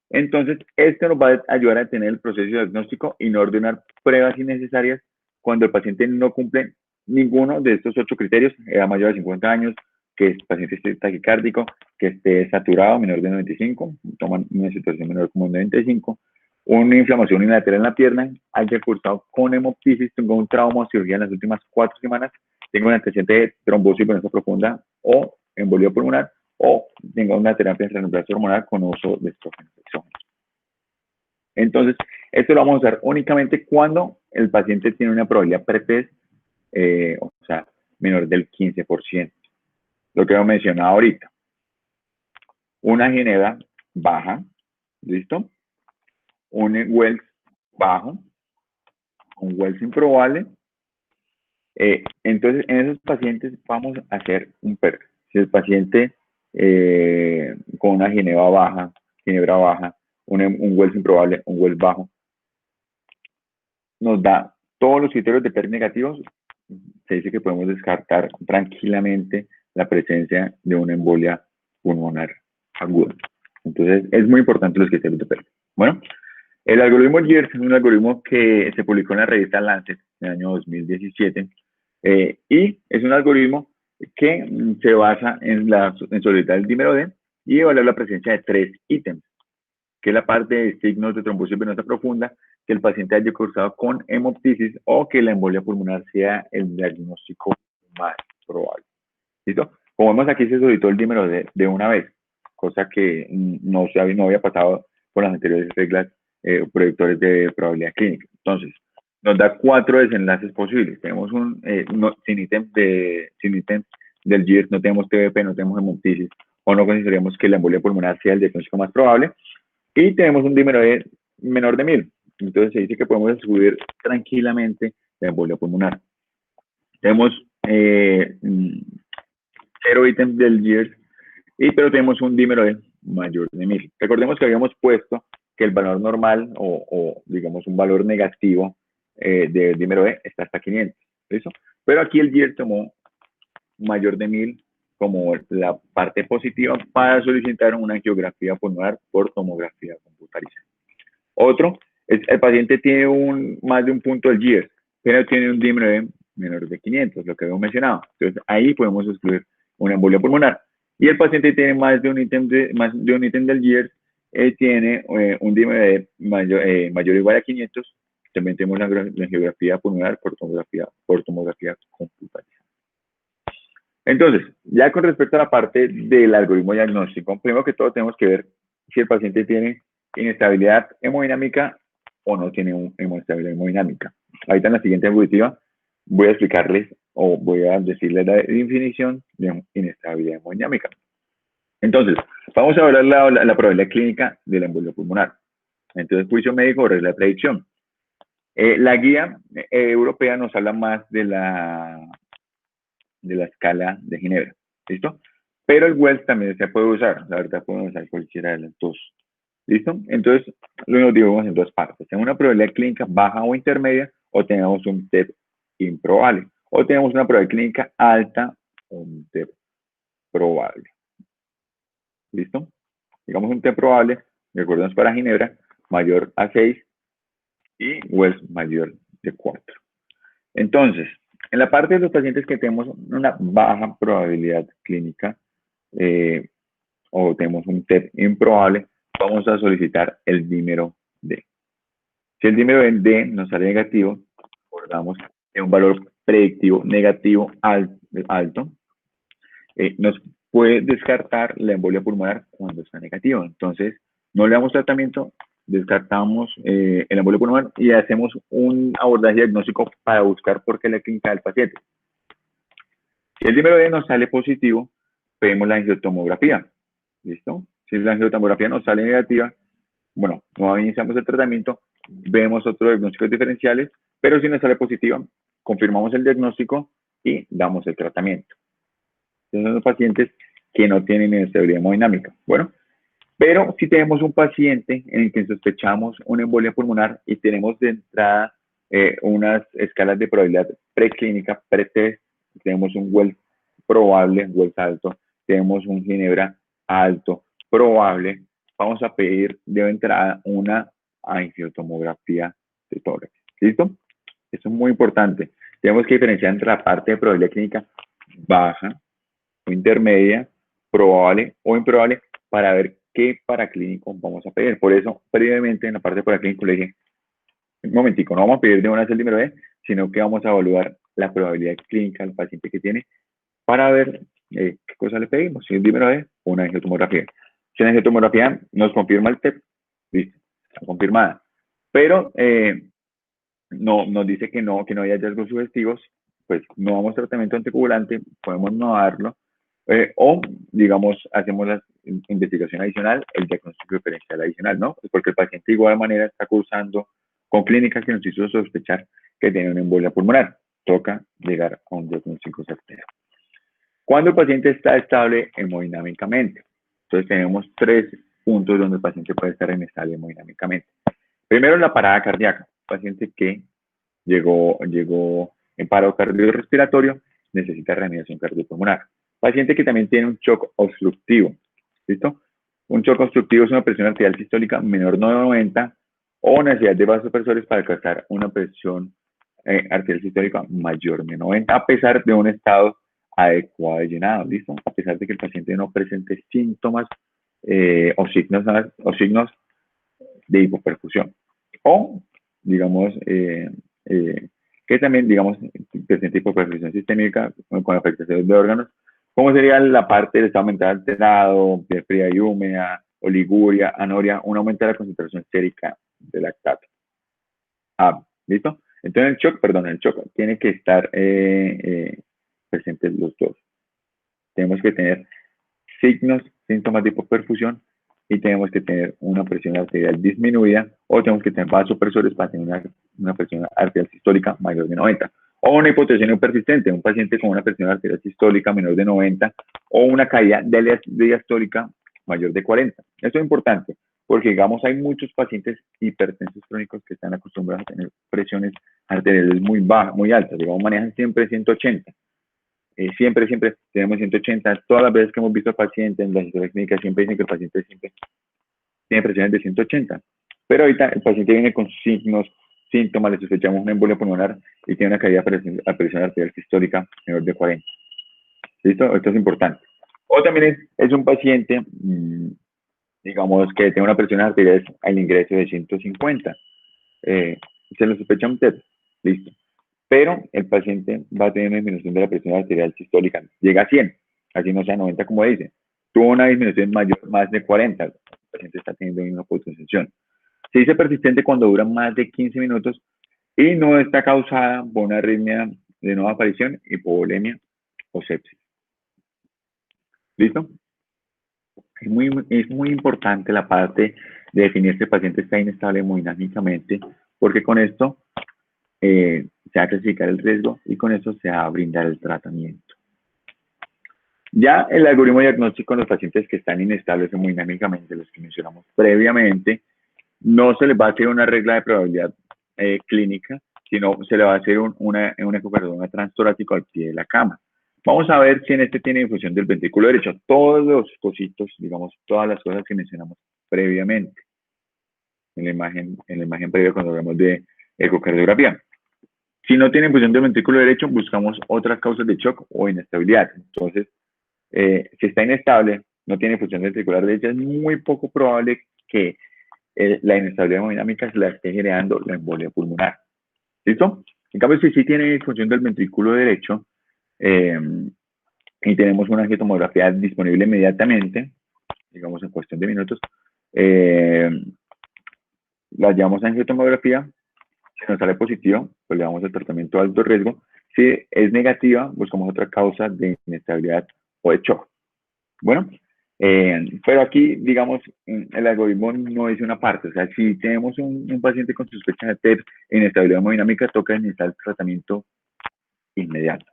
Entonces, esto nos va a ayudar a tener el proceso diagnóstico y no ordenar pruebas innecesarias cuando el paciente no cumple ninguno de estos 8 criterios, mayor de 50 años, que el paciente esté taquicárdico, que esté saturado, menor de 95, toman una situación menor como 95, una inflamación unilateral en la pierna, haya cursado con hemoptisis, tengo un trauma o cirugía en las últimas 4 semanas, tengo un antecedente de trombosis venosa profunda o embolia pulmonar, o tenga una terapia de reemplazo hormonal con uso de estrógenos exógenos. Entonces, esto lo vamos a usar únicamente cuando el paciente tiene una probabilidad pretest, o sea, menor del 15%. Lo que hemos mencionado ahorita. Una ginebra baja, ¿listo? Un Wells bajo, un Wells improbable. Entonces, en esos pacientes vamos a hacer un PERC. Si el paciente con una ginebra baja, un Wells improbable, un Wells bajo, nos da todos los criterios de PERC negativos, se dice que podemos descartar tranquilamente la presencia de una embolia pulmonar aguda. Entonces, es muy importante los criterios de PERC. Bueno, el algoritmo GERD es un algoritmo que se publicó en la revista Lancet en el año 2017 y es un algoritmo que se basa en solicitar el dímero D y evaluar la presencia de 3 ítems, que es la parte de signos de trombosis venosa profunda, que el paciente haya cursado con hemoptisis o que la embolia pulmonar sea el diagnóstico más probable. ¿Listo? Como vemos aquí se solicitó el dímero de una vez, cosa que no había pasado con las anteriores reglas predictores de probabilidad clínica. Entonces, nos da 4 desenlaces posibles. Tenemos sin ítems del GIR, no tenemos TBP, no tenemos hemoptisis, o no consideraríamos que la embolia pulmonar sea el diagnóstico más probable, y tenemos un dímero de menor de 1000. Entonces se dice que podemos excluir tranquilamente la embolia pulmonar. Tenemos 0 ítems del GIR, pero tenemos un dímero de mayor de 1000. Recordemos que habíamos puesto que el valor normal o digamos un valor negativo del dímero D está hasta 500. ¿Listo? Pero aquí el GIR tomó mayor de 1000 como la parte positiva para solicitar una angiografía pulmonar por tomografía computarizada. Otro, el paciente tiene más de un punto del GIR, pero tiene un dímero de menor de 500, lo que habíamos mencionado. Entonces, ahí podemos excluir una embolia pulmonar. Y el paciente tiene más de un ítem del GIR, tiene un dímero de mayor o igual a 500, también tenemos la angiografía pulmonar por tomografía computarizada. Entonces, ya con respecto a la parte del algoritmo diagnóstico, primero que todo tenemos que ver si el paciente tiene inestabilidad hemodinámica o no tiene inestabilidad hemodinámica. Ahorita en la siguiente diapositiva voy a explicarles o voy a decirles la definición de inestabilidad hemodinámica. Entonces, vamos a ver la probabilidad clínica de la embolia pulmonar. Entonces, juicio médico, regla de predicción. La guía europea nos habla más de la escala de Ginebra, ¿listo? Pero el Wells también se puede usar, la verdad podemos usar cualquiera de las dos. ¿Listo? Entonces, lo dividimos en dos partes. Tenemos una probabilidad clínica baja o intermedia, o tenemos un TEP improbable. O tenemos una probabilidad clínica alta o un TEP probable. ¿Listo? Digamos un TEP probable, recordemos para Ginebra, mayor a 6 y Wells mayor de 4. Entonces, en la parte de los pacientes que tenemos una baja probabilidad clínica o tenemos un TEP improbable, vamos a solicitar el dímero D. Si el dímero D nos sale negativo, recordamos que un valor predictivo negativo alto, nos puede descartar la embolia pulmonar cuando está negativo. Entonces, no le damos tratamiento, descartamos el embolia pulmonar y hacemos un abordaje diagnóstico para buscar por qué la clínica del paciente. Si el dímero D nos sale positivo, pedimos la angiotomografía. ¿Listo? Si la angiotomografía nos sale negativa, bueno, no iniciamos el tratamiento, vemos otros diagnósticos diferenciales, pero si nos sale positiva, confirmamos el diagnóstico y damos el tratamiento. Esos son los pacientes que no tienen inestabilidad hemodinámica. Bueno, pero si tenemos un paciente en el que sospechamos una embolia pulmonar y tenemos de entrada unas escalas de probabilidad preclínica, pretest, tenemos un Wells probable, Wells alto, tenemos un Ginebra alto, probable, vamos a pedir de entrada una angiotomografía de tórax. ¿Listo? Eso es muy importante. Tenemos que diferenciar entre la parte de probabilidad clínica baja o intermedia, probable o improbable, para ver qué paraclínico vamos a pedir. Por eso, previamente en la parte de paraclínico le dije, un momentico, no vamos a pedir de una vez el número D, sino que vamos a evaluar la probabilidad clínica del paciente que tiene para ver qué cosa le pedimos, si es dímero D o una angiotomografía. Si la angiotomografía nos confirma el TEP, listo, está confirmada. Pero no, nos dice que no hay hallazgos sugestivos, pues no damos tratamiento anticoagulante, podemos no darlo, o, digamos, hacemos la investigación adicional, el diagnóstico diferencial adicional, ¿no? Pues porque el paciente de igual manera está cursando con clínicas que nos hizo sospechar que tiene una embolia pulmonar. Toca llegar a un diagnóstico certero. Cuando el paciente está estable hemodinámicamente, entonces tenemos 3 puntos donde el paciente puede estar inestable hemodinámicamente. Primero, la parada cardíaca. Paciente que llegó en paro cardiorrespiratorio, necesita reanimación cardiopulmonar. Paciente que también tiene un shock obstructivo. ¿Listo? Un shock obstructivo es una presión arterial sistólica menor de 90 o necesidad de vasopresores para alcanzar una presión arterial sistólica mayor de 90, a pesar de un estado adecuado de llenado. ¿Listo? A pesar de que el paciente no presente síntomas o signos de hipoperfusión. O, digamos, que también, digamos, presenta hipoperfusión sistémica con afectación de órganos, como sería la parte del estado mental alterado, piel fría y húmeda, oliguria, anoria, un aumento de la concentración sérica de lactato. ¿Listo? Entonces el shock tiene que estar presentes los dos. Tenemos que tener síntomas de hipoperfusión y tenemos que tener una presión arterial disminuida o tenemos que tener vasopresores para tener una presión arterial sistólica mayor de 90. O una hipotensión persistente, un paciente con una presión arterial sistólica menor de 90 o una caída de diastólica mayor de 40. Esto es importante porque, digamos, hay muchos pacientes hipertensos crónicos que están acostumbrados a tener presiones arteriales muy bajas, muy altas, digamos, manejan siempre 180. Siempre tenemos 180. Todas las veces que hemos visto al paciente en la historia clínica siempre dicen que el paciente siempre tiene presiones de 180. Pero ahorita el paciente viene con síntomas, le sospechamos una embolia pulmonar y tiene una caída de presión arterial sistólica menor de 40. ¿Listo? Esto es importante. O también es un paciente, digamos, que tiene una presión arterial al ingreso de 150. Se le sospecha un TEP. Listo. Pero el paciente va a tener una disminución de la presión arterial sistólica. Llega a 100, así no sea 90 como dice. Tuvo una disminución mayor, más de 40. El paciente está teniendo una hipotensión. Se dice persistente cuando dura más de 15 minutos y no está causada por una arritmia de nueva aparición, hipovolemia o sepsis. ¿Listo? Es muy importante la parte de definir si el paciente está inestable hemodinámicamente, porque con esto se va a clasificar el riesgo y con eso se va a brindar el tratamiento. Ya el algoritmo diagnóstico en los pacientes que están inestables hemodinámicamente, los que mencionamos previamente, no se les va a hacer una regla de probabilidad clínica, sino se le va a hacer un ecocardiograma transtorácico al pie de la cama. Vamos a ver si en este tiene difusión del ventrículo derecho. Todos los cositos, digamos, todas las cosas que mencionamos previamente en la imagen previa cuando hablamos de ecocardiografía. Si no tiene difusión del ventrículo derecho, buscamos otras causas de shock o inestabilidad. Entonces, si está inestable, no tiene difusión ventricular derecha, es muy poco probable que la inestabilidad hemodinámica se la esté generando la embolia pulmonar. ¿Listo? En cambio, si sí tiene disfunción del ventrículo derecho eh, y tenemos una angiotomografía disponible inmediatamente, digamos en cuestión de minutos, la llevamos a angiotomografía, si nos sale positivo, pues le damos el tratamiento de alto riesgo. Si es negativa, buscamos otra causa de inestabilidad o de shock. Bueno, pero aquí, digamos, el algoritmo no dice una parte. O sea, si tenemos un paciente con sospecha de TEP en inestabilidad hemodinámica, toca iniciar el tratamiento inmediato.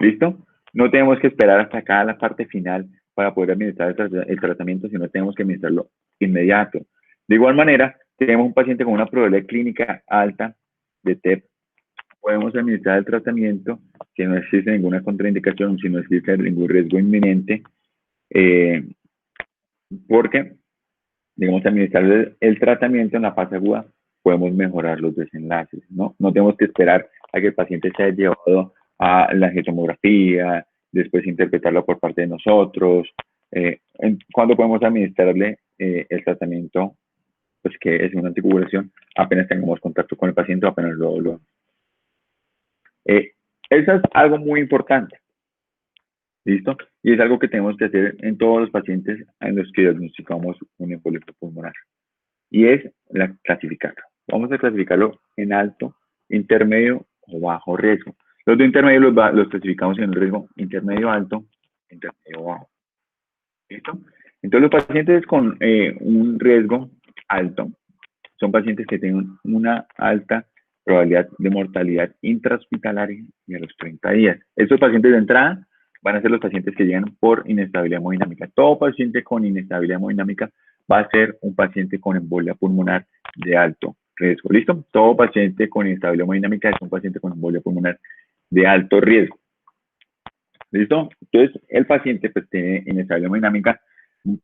¿Listo? No tenemos que esperar hasta acá la parte final para poder administrar el tratamiento, sino tenemos que administrarlo inmediato. De igual manera, tenemos un paciente con una probabilidad clínica alta de TEP, podemos administrar el tratamiento si no existe ninguna contraindicación, si no existe ningún riesgo inminente, porque, digamos, administrar el tratamiento en la fase aguda, podemos mejorar los desenlaces, ¿no? No tenemos que esperar a que el paciente sea llevado a la angiotomografía, después interpretarlo por parte de nosotros. Cuando podemos administrarle el tratamiento, pues que es una anticoagulación, apenas tengamos contacto con el paciente, apenas lo eso es algo muy importante. ¿Listo? Y es algo que tenemos que hacer en todos los pacientes en los que diagnosticamos un embolia pulmonar. Y es clasificarlo. Vamos a clasificarlo en alto, intermedio o bajo riesgo. Los de intermedio los clasificamos en el riesgo intermedio alto, intermedio bajo. ¿Listo? Entonces los pacientes con un riesgo alto son pacientes que tienen una alta probabilidad de mortalidad intrahospitalaria y a los 30 días. Estos pacientes de entrada van a ser los pacientes que llegan por inestabilidad hemodinámica. Todo paciente con inestabilidad hemodinámica va a ser un paciente con embolia pulmonar de alto riesgo. ¿Listo? Todo paciente con inestabilidad hemodinámica es un paciente con embolia pulmonar de alto riesgo. ¿Listo? Entonces, el paciente pues tiene inestabilidad hemodinámica.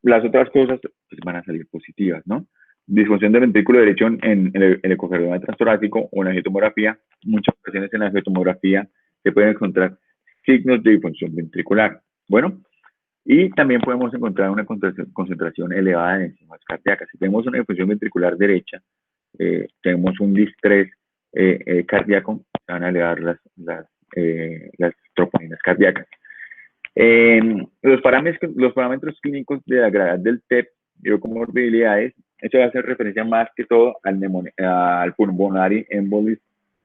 Las otras cosas pues, van a salir positivas, ¿no? Disfunción del ventrículo derecho en el ecocardiograma transtorácico o en la angiotomografía. Muchas ocasiones en la angiotomografía se pueden encontrar signos de disfunción ventricular. Bueno, y también podemos encontrar una concentración elevada de enzimas cardíacas. Si tenemos una disfunción ventricular derecha, tenemos un distrés cardíaco, se van a elevar las troponinas cardíacas. Los parámetros clínicos de la gravedad del TEP y comorbilidades, eso va a hacer referencia más que todo al Pulmonary Embolism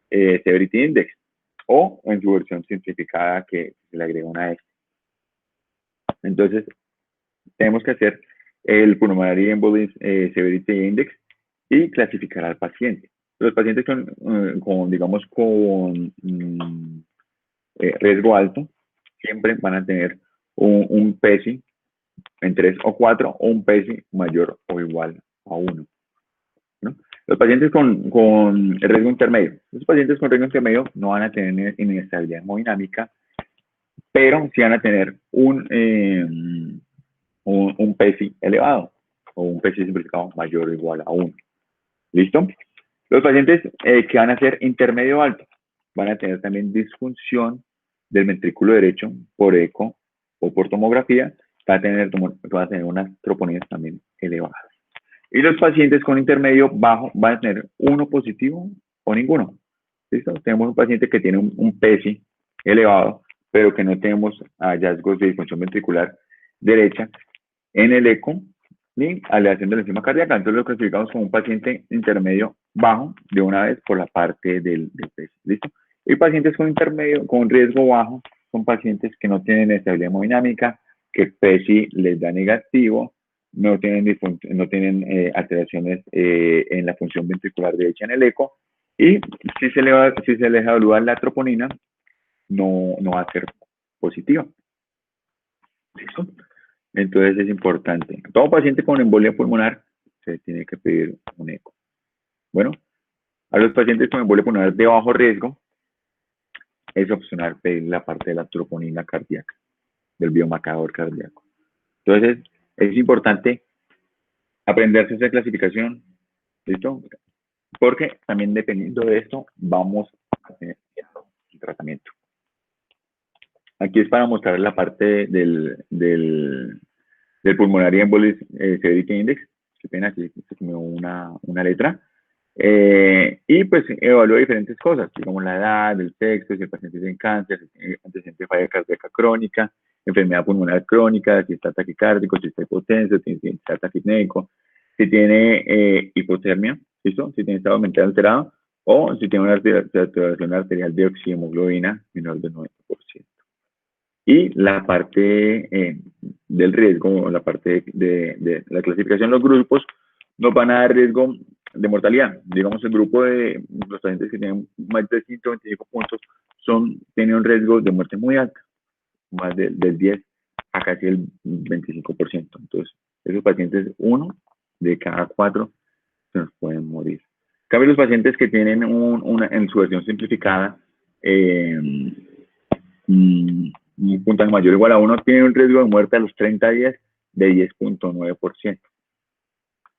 Severity Index, o en su versión simplificada que se le agrega una S. Entonces, tenemos que hacer el Pulmonary Embolism Severity Index y clasificar al paciente. Los pacientes digamos, con riesgo alto, siempre van a tener un PESI en 3 o 4 o un PESI mayor o igual a 1. ¿No? Los pacientes con riesgo intermedio. Los pacientes con riesgo intermedio no van a tener inestabilidad hemodinámica, pero sí van a tener un PESI elevado o un PESI simplificado mayor o igual a 1. ¿Listo? Los pacientes que van a ser intermedio alto van a tener también disfunción del ventrículo derecho por eco o por tomografía, van a tener unas troponinas también elevadas. Y los pacientes con intermedio bajo van a tener uno positivo o ninguno. ¿Listo? Tenemos un paciente que tiene un PESI elevado, pero que no tenemos hallazgos de disfunción ventricular derecha en el eco ni aleación de la enzima cardíaca. Entonces lo clasificamos como un paciente intermedio bajo de una vez por la parte del PESI. ¿Listo? Y pacientes con intermedio, con riesgo bajo, son pacientes que no tienen estabilidad hemodinámica, que PESI les da negativo, no tienen alteraciones en la función ventricular derecha en el eco, y si se les evalúa la troponina, no va a ser positiva. ¿Listo? Entonces es importante. Todo paciente con embolia pulmonar se tiene que pedir un eco. Bueno, a los pacientes con embolia pulmonar de bajo riesgo es opcional pedir la parte de la troponina cardíaca, del biomarcador cardíaco. Entonces es importante aprenderse esa clasificación, ¿listo? Porque también dependiendo de esto vamos a tener el tratamiento. Aquí es para mostrar la parte del Pulmonary Emboli Severity Index. Qué pena, aquí se comió una letra. Y pues evalúa diferentes cosas, digamos la edad, el sexo, si el paciente tiene cáncer, antecedente de falla cardíaca crónica, enfermedad pulmonar crónica, si está taquicárdico, si está hipotenso, si está taquipnéico, si tiene hipotermia, ¿listo? Si tiene estado mental alterado, o si tiene una saturación arterial de oxihemoglobina menor del 90%. Y la parte del riesgo, la parte de la clasificación de los grupos, nos van a dar riesgo de mortalidad. Digamos, el grupo de los pacientes que tienen más de 125 puntos tienen un riesgo de muerte muy alto, más del 10 a casi el 25%. Entonces, esos pacientes, 1 de cada 4 se nos pueden morir. En cambio, los pacientes que tienen en su versión simplificada, un puntaje mayor o igual a 1 tienen un riesgo de muerte a los 30 días de 10.9%.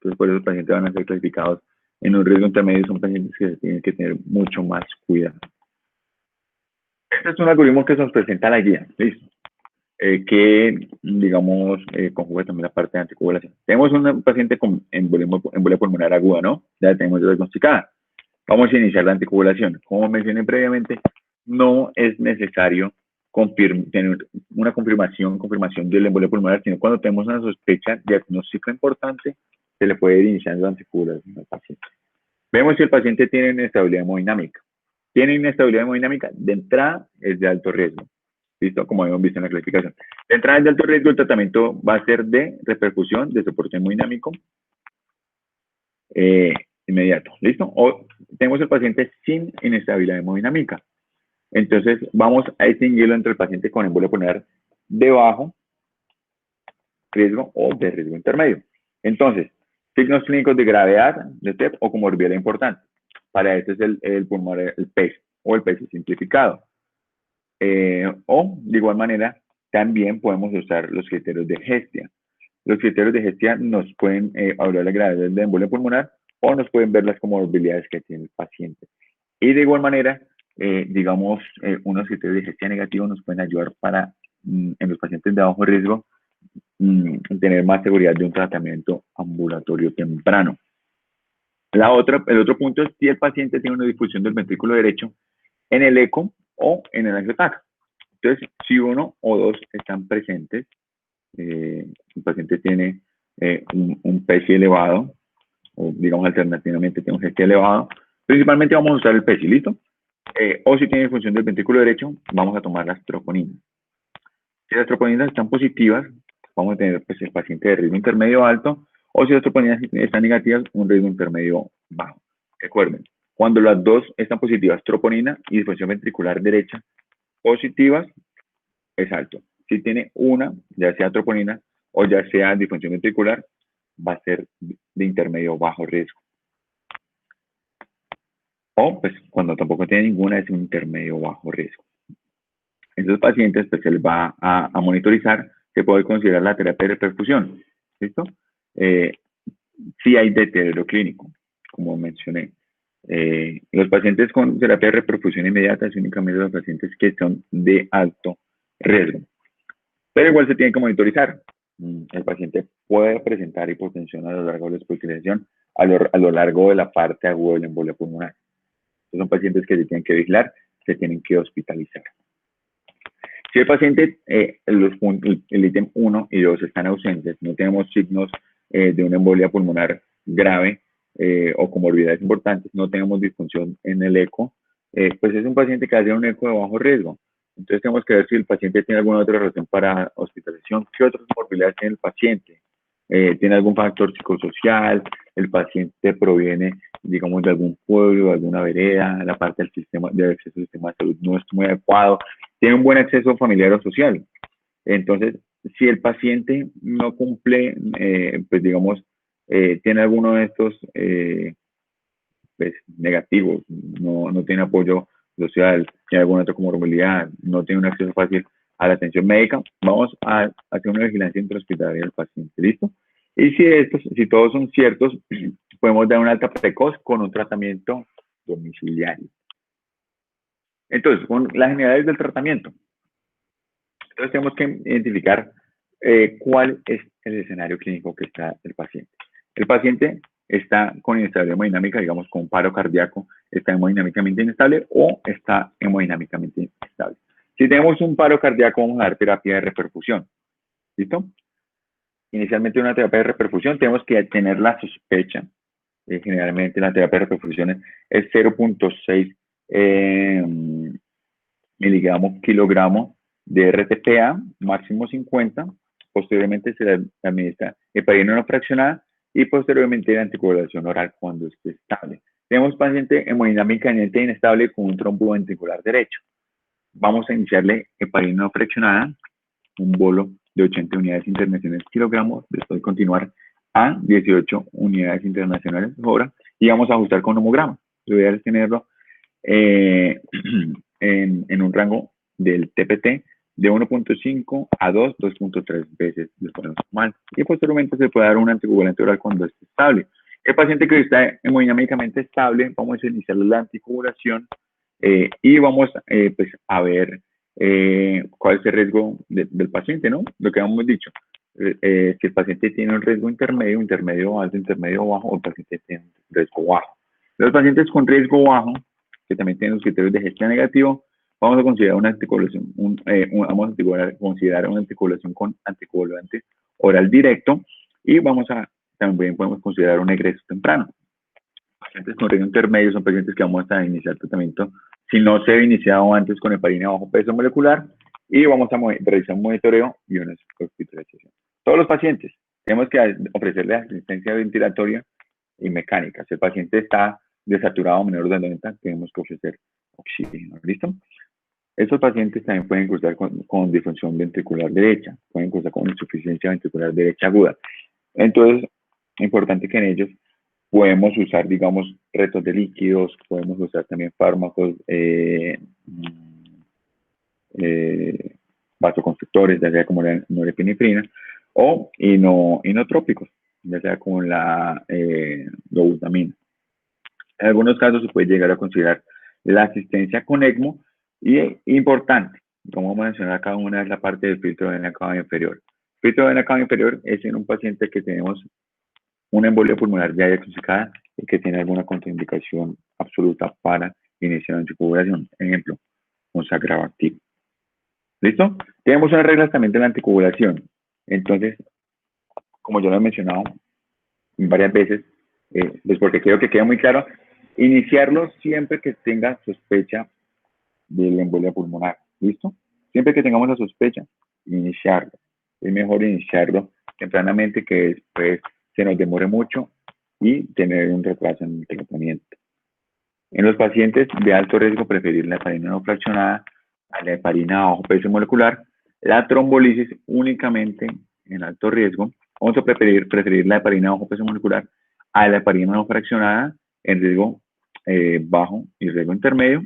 Entonces, por eso los pacientes van a ser clasificados en un riesgo intermedio, son pacientes que se tienen que tener mucho más cuidado. Este es un algoritmo que se nos presenta la guía, ¿listo? Que, digamos, conjuga también la parte de anticoagulación. Tenemos un paciente con embolia pulmonar aguda, ¿no? Ya la tenemos diagnosticada. Vamos a iniciar la anticoagulación. Como mencioné previamente, no es necesario tener una confirmación del embolia pulmonar, sino cuando tenemos una sospecha diagnóstica importante, se le puede ir iniciando la anticoagulación al paciente. Vemos si el paciente tiene inestabilidad hemodinámica. Tiene inestabilidad hemodinámica, de entrada es de alto riesgo. ¿Listo? Como hemos visto en la clasificación. De entrada es de alto riesgo, el tratamiento va a ser de repercusión, de soporte hemodinámico inmediato. ¿Listo? O tenemos el paciente sin inestabilidad hemodinámica. Entonces, vamos a distinguirlo entre el paciente con embolia pulmonar de bajo riesgo o de riesgo intermedio. Entonces, signos clínicos de gravedad, de TEP o comorbilidad importante. Para eso es el pulmonar, el PES o el PES simplificado. O, de igual manera, también podemos usar los criterios de Hestia. Los criterios de Hestia nos pueden hablar de la gravedad de embolia pulmonar o nos pueden ver las comorbilidades que tiene el paciente. Y de igual manera, digamos, unos criterios de Hestia negativos nos pueden ayudar para, en los pacientes de bajo riesgo, tener más seguridad de un tratamiento ambulatorio temprano. El otro punto es si el paciente tiene una difusión del ventrículo derecho en el eco o en el angiotac. Entonces, si uno o dos están presentes, el paciente tiene un PESI elevado, o digamos alternativamente tiene un GT elevado, principalmente vamos a usar el PESI, ¿listo? O si tiene disfunción del ventrículo derecho, vamos a tomar las troponinas. Si las troponinas están positivas, vamos a tener pues, el paciente de riesgo intermedio alto, o si las troponinas están negativas, un riesgo intermedio bajo. Recuerden, cuando las dos están positivas, troponina y disfunción ventricular derecha, positivas, es alto. Si tiene una, ya sea troponina o ya sea disfunción ventricular, va a ser de intermedio bajo riesgo. O, pues, cuando tampoco tiene ninguna, es un intermedio bajo riesgo. En esos pacientes, pues, se les va a monitorizar, se puede considerar la terapia de reperfusión. ¿Listo? Sí hay deterioro clínico, como mencioné. Los pacientes con terapia de reperfusión inmediata es únicamente los pacientes que son de alto riesgo. Pero igual se tiene que monitorizar. El paciente puede presentar hipotensión a lo largo de la hospitalización, a lo largo de la parte aguda de la embolia pulmonar. Son pacientes que se tienen que vigilar, se tienen que hospitalizar. Si el paciente, el ítem 1 y 2 están ausentes, no tenemos signos de una embolia pulmonar grave o comorbilidades importantes, no tenemos disfunción en el eco, pues es un paciente que hace un eco de bajo riesgo. Entonces tenemos que ver si el paciente tiene alguna otra razón para hospitalización, qué otras comorbilidades tiene el paciente, tiene algún factor psicosocial, el paciente proviene, digamos, de algún pueblo, de alguna vereda, la parte del acceso al sistema de salud no es muy adecuado, tiene un buen acceso familiar o social. Entonces, si el paciente no cumple, pues digamos, tiene alguno de estos pues, negativos, no tiene apoyo social, tiene alguna otra comorbilidad, no tiene un acceso fácil a la atención médica, vamos a hacer una vigilancia intrahospitalaria del paciente, ¿listo? Y si todos son ciertos, podemos dar una alta precoz con un tratamiento domiciliario. Entonces, con las generalidades del tratamiento, entonces tenemos que identificar cuál es el escenario clínico que está el paciente. El paciente está con inestabilidad hemodinámica, digamos con paro cardíaco, está hemodinámicamente inestable o está hemodinámicamente estable. Si tenemos un paro cardíaco, vamos a dar terapia de reperfusión. ¿Listo? Inicialmente una terapia de reperfusión tenemos que tener la sospecha. Generalmente la terapia de reperfusión es 0.6 miligramos kilogramo de RTPA, máximo 50. Posteriormente se le administra heparina no fraccionada y posteriormente la anticoagulación oral cuando esté estable. Tenemos paciente hemodinámicamente inestable con un trombo ventricular derecho. Vamos a iniciarle heparina no fraccionada, un bolo de 80 unidades internacionales kilogramos, después continuar a 18 unidades internacionales hora y vamos a ajustar con homograma. Lo ideal es tenerlo en un rango del TPT de 1.5 a 2, 2.3 veces el esfuerzo normal. Y posteriormente se puede dar un anticoagulante oral cuando esté estable. El paciente que está hemodinámicamente estable, vamos a iniciar la anticoagulación y vamos pues, a ver cuál es el riesgo del paciente, ¿no? Lo que hemos dicho. Si el paciente tiene un riesgo intermedio alto, intermedio bajo, o el paciente tiene un riesgo bajo. Los pacientes con riesgo bajo, que también tienen los criterios de gestión negativo, vamos a considerar una anticoagulación, vamos a considerar una anticoagulación con anticoagulante oral directo y también podemos considerar un egreso temprano. Pacientes con riesgo intermedio son pacientes que vamos a iniciar tratamiento si no se ha iniciado antes con heparina bajo peso molecular y vamos a realizar un monitoreo y una hospitalización. Todos los pacientes tenemos que ofrecerle asistencia ventilatoria y mecánica. Si el paciente está desaturado o menor de 90, tenemos que ofrecer oxígeno. ¿Listo? Estos pacientes también pueden cursar con disfunción ventricular derecha, pueden cursar con insuficiencia ventricular derecha aguda. Entonces, importante que en ellos podemos usar, digamos, retos de líquidos, podemos usar también fármacos vasoconstrictores, ya sea como la norepinefrina, o inotrópicos, ya sea como la dobutamina. En algunos casos se puede llegar a considerar la asistencia con ECMO y importante, como vamos a mencionar cada una, es la parte del filtro de vena cava inferior. El filtro de vena cava inferior es en un paciente que tenemos una embolia pulmonar ya diagnosticada y que tiene alguna contraindicación absoluta para iniciar una anticoagulación. Ejemplo, un sagrado activo. ¿Listo? Tenemos unas reglas también de la anticoagulación. Entonces, como yo lo he mencionado varias veces, pues porque quiero que quede muy claro, iniciarlo siempre que tenga sospecha de la embolia pulmonar. ¿Listo? Siempre que tengamos la sospecha, iniciarlo. Es mejor iniciarlo tempranamente que después se nos demore mucho y tener un retraso en el tratamiento. En los pacientes de alto riesgo, preferir la heparina no fraccionada a la heparina bajo peso molecular. La trombolisis únicamente en alto riesgo. Vamos a preferir la heparina bajo peso molecular a la heparina no fraccionada en riesgo bajo y riesgo intermedio.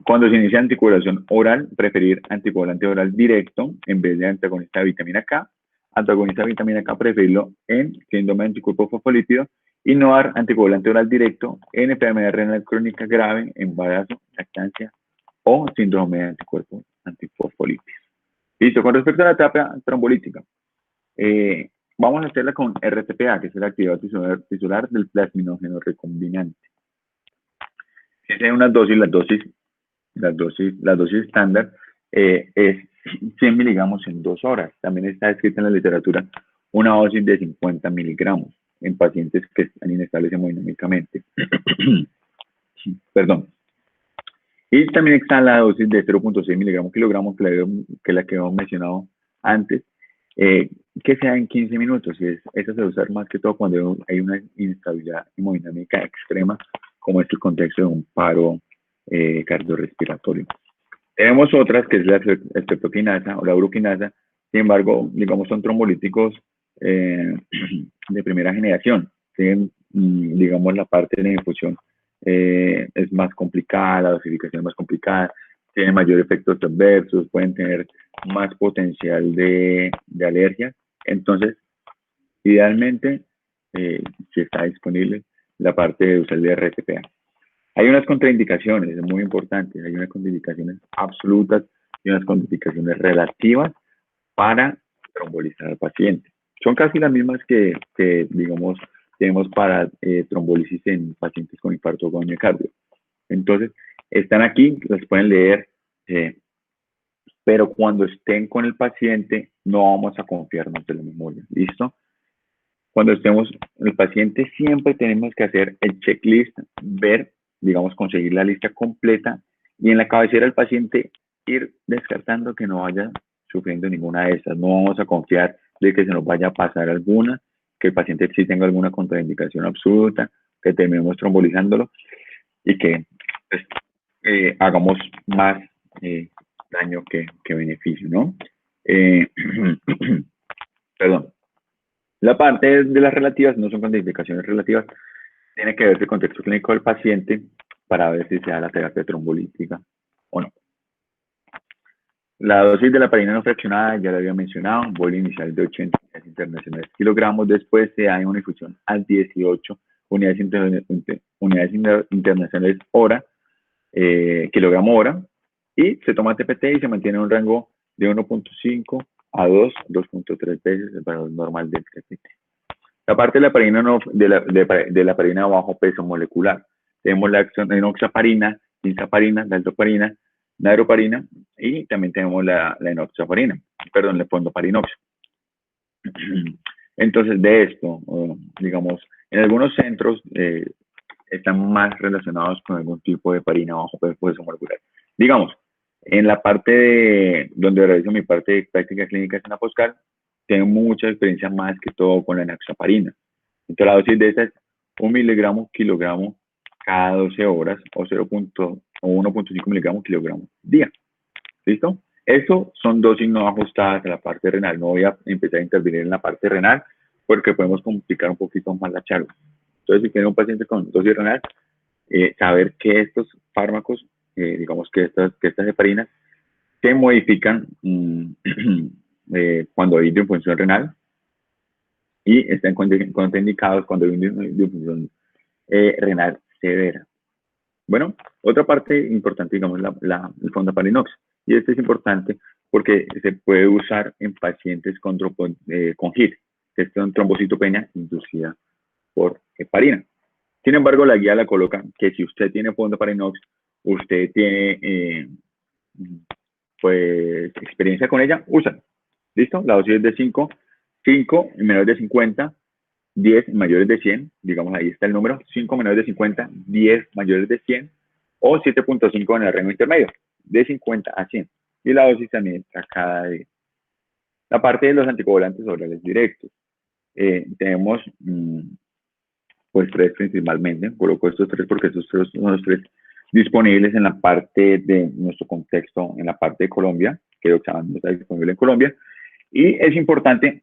Cuando se inicia anticoagulación oral, preferir anticoagulante oral directo en vez de antagonista de vitamina K. Antagonista de vitamina K, preferirlo en síndrome de anticuerpo fosfolípido y no dar anticoagulante oral directo en enfermedad renal crónica grave, embarazo, lactancia o síndrome de anticuerpo antifosfolípido. Listo, con respecto a la terapia trombolítica, vamos a hacerla con RTPA, que es el activador tisular del plasminógeno recombinante. Tiene unas dosis, la dosis estándar es 100 miligramos en 2 horas. También está escrita en la literatura una dosis de 50 miligramos en pacientes que están inestables hemodinámicamente. Perdón. Y también está la dosis de 0.6 miligramos kilogramos, que la que hemos mencionado antes, que sea en 15 minutos. Y esa se va a usar más que todo cuando hay una inestabilidad hemodinámica extrema, como es el contexto de un paro cardiorrespiratorio. Tenemos otras, que es la streptokinasa o la uroquinasa, sin embargo, digamos, son trombolíticos de primera generación. Tienen, digamos, la parte de infusión es más complicada, la dosificación es más complicada, tienen mayor efectos adversos, pueden tener más potencial de alergia. Entonces, idealmente, si está disponible, la parte de usar el RTPA. Hay unas contraindicaciones muy importantes, hay unas contraindicaciones absolutas y unas contraindicaciones relativas para trombolizar al paciente. Son casi las mismas que digamos, tenemos para trombolisis en pacientes con infarto o miocardio. Entonces, están aquí, las pueden leer, pero cuando estén con el paciente, no vamos a confiarnos de la memoria. ¿Listo? Cuando estemos en el paciente, siempre tenemos que hacer el checklist, ver, digamos, conseguir la lista completa y en la cabecera del paciente ir descartando que no vaya sufriendo ninguna de esas. No vamos a confiar de que se nos vaya a pasar alguna, que el paciente sí tenga alguna contraindicación absoluta, que terminemos trombolizándolo y que pues, hagamos más daño que beneficio, ¿no? Perdón. La parte de las relativas no son contraindicaciones relativas, tiene que ver el contexto clínico del paciente para ver si se da la terapia trombolítica o no. La dosis de la heparina no fraccionada ya la había mencionado, vuelo inicial de 80 unidades internacionales kilogramos, después se da una infusión a 18 unidades, internacionales hora, kilogramo hora, y se toma TPT y se mantiene en un rango de 1.5 a 2.3 veces el valor normal del TPT. La parte de la heparina, de la heparina bajo peso molecular, tenemos la enoxaparina, insaparina, daltoparina, natroparina y también tenemos la enoxaparina, perdón, la fondoparinox. Entonces, de esto, digamos, en algunos centros están más relacionados con algún tipo de heparina bajo peso molecular. Digamos, en la parte donde realizo mi parte de prácticas clínicas en la Poscal, tengo mucha experiencia más que todo con la enoxaparina. Entonces, la dosis de esta es 1 miligramo kilogramo cada 12 horas o 1.5 miligramos kilogramo día. ¿Listo? Eso son dosis no ajustadas a la parte renal. No voy a empezar a intervenir en la parte renal porque podemos complicar un poquito más la charla. Entonces, si tiene un paciente con dosis renal, saber que estos fármacos, digamos que estas heparinas, se modifican cuando hay disfunción renal y están contraindicados cuando hay una disfunción renal severa. Bueno, otra parte importante, digamos, el fondoparinox. Y este es importante porque se puede usar en pacientes con HIT, que es trombocitopenia inducida por heparina. Sin embargo, la guía la coloca que si usted tiene fondoparinox, usted tiene pues experiencia con ella, úsala. ¿Listo? La dosis es de 5 en menores de 50, 10 mayores de 100, digamos ahí está el número, 5 menores de 50, 10 mayores de 100, o 7.5 en el rango intermedio, de 50 a 100. Y la dosis también está cada día. La parte de los anticoagulantes orales directos. Tenemos pues 3 principalmente, coloco estos 3 porque estos 3 son los 3 disponibles en la parte de nuestro contexto, en la parte de Colombia, que no está disponible en Colombia. Y es importante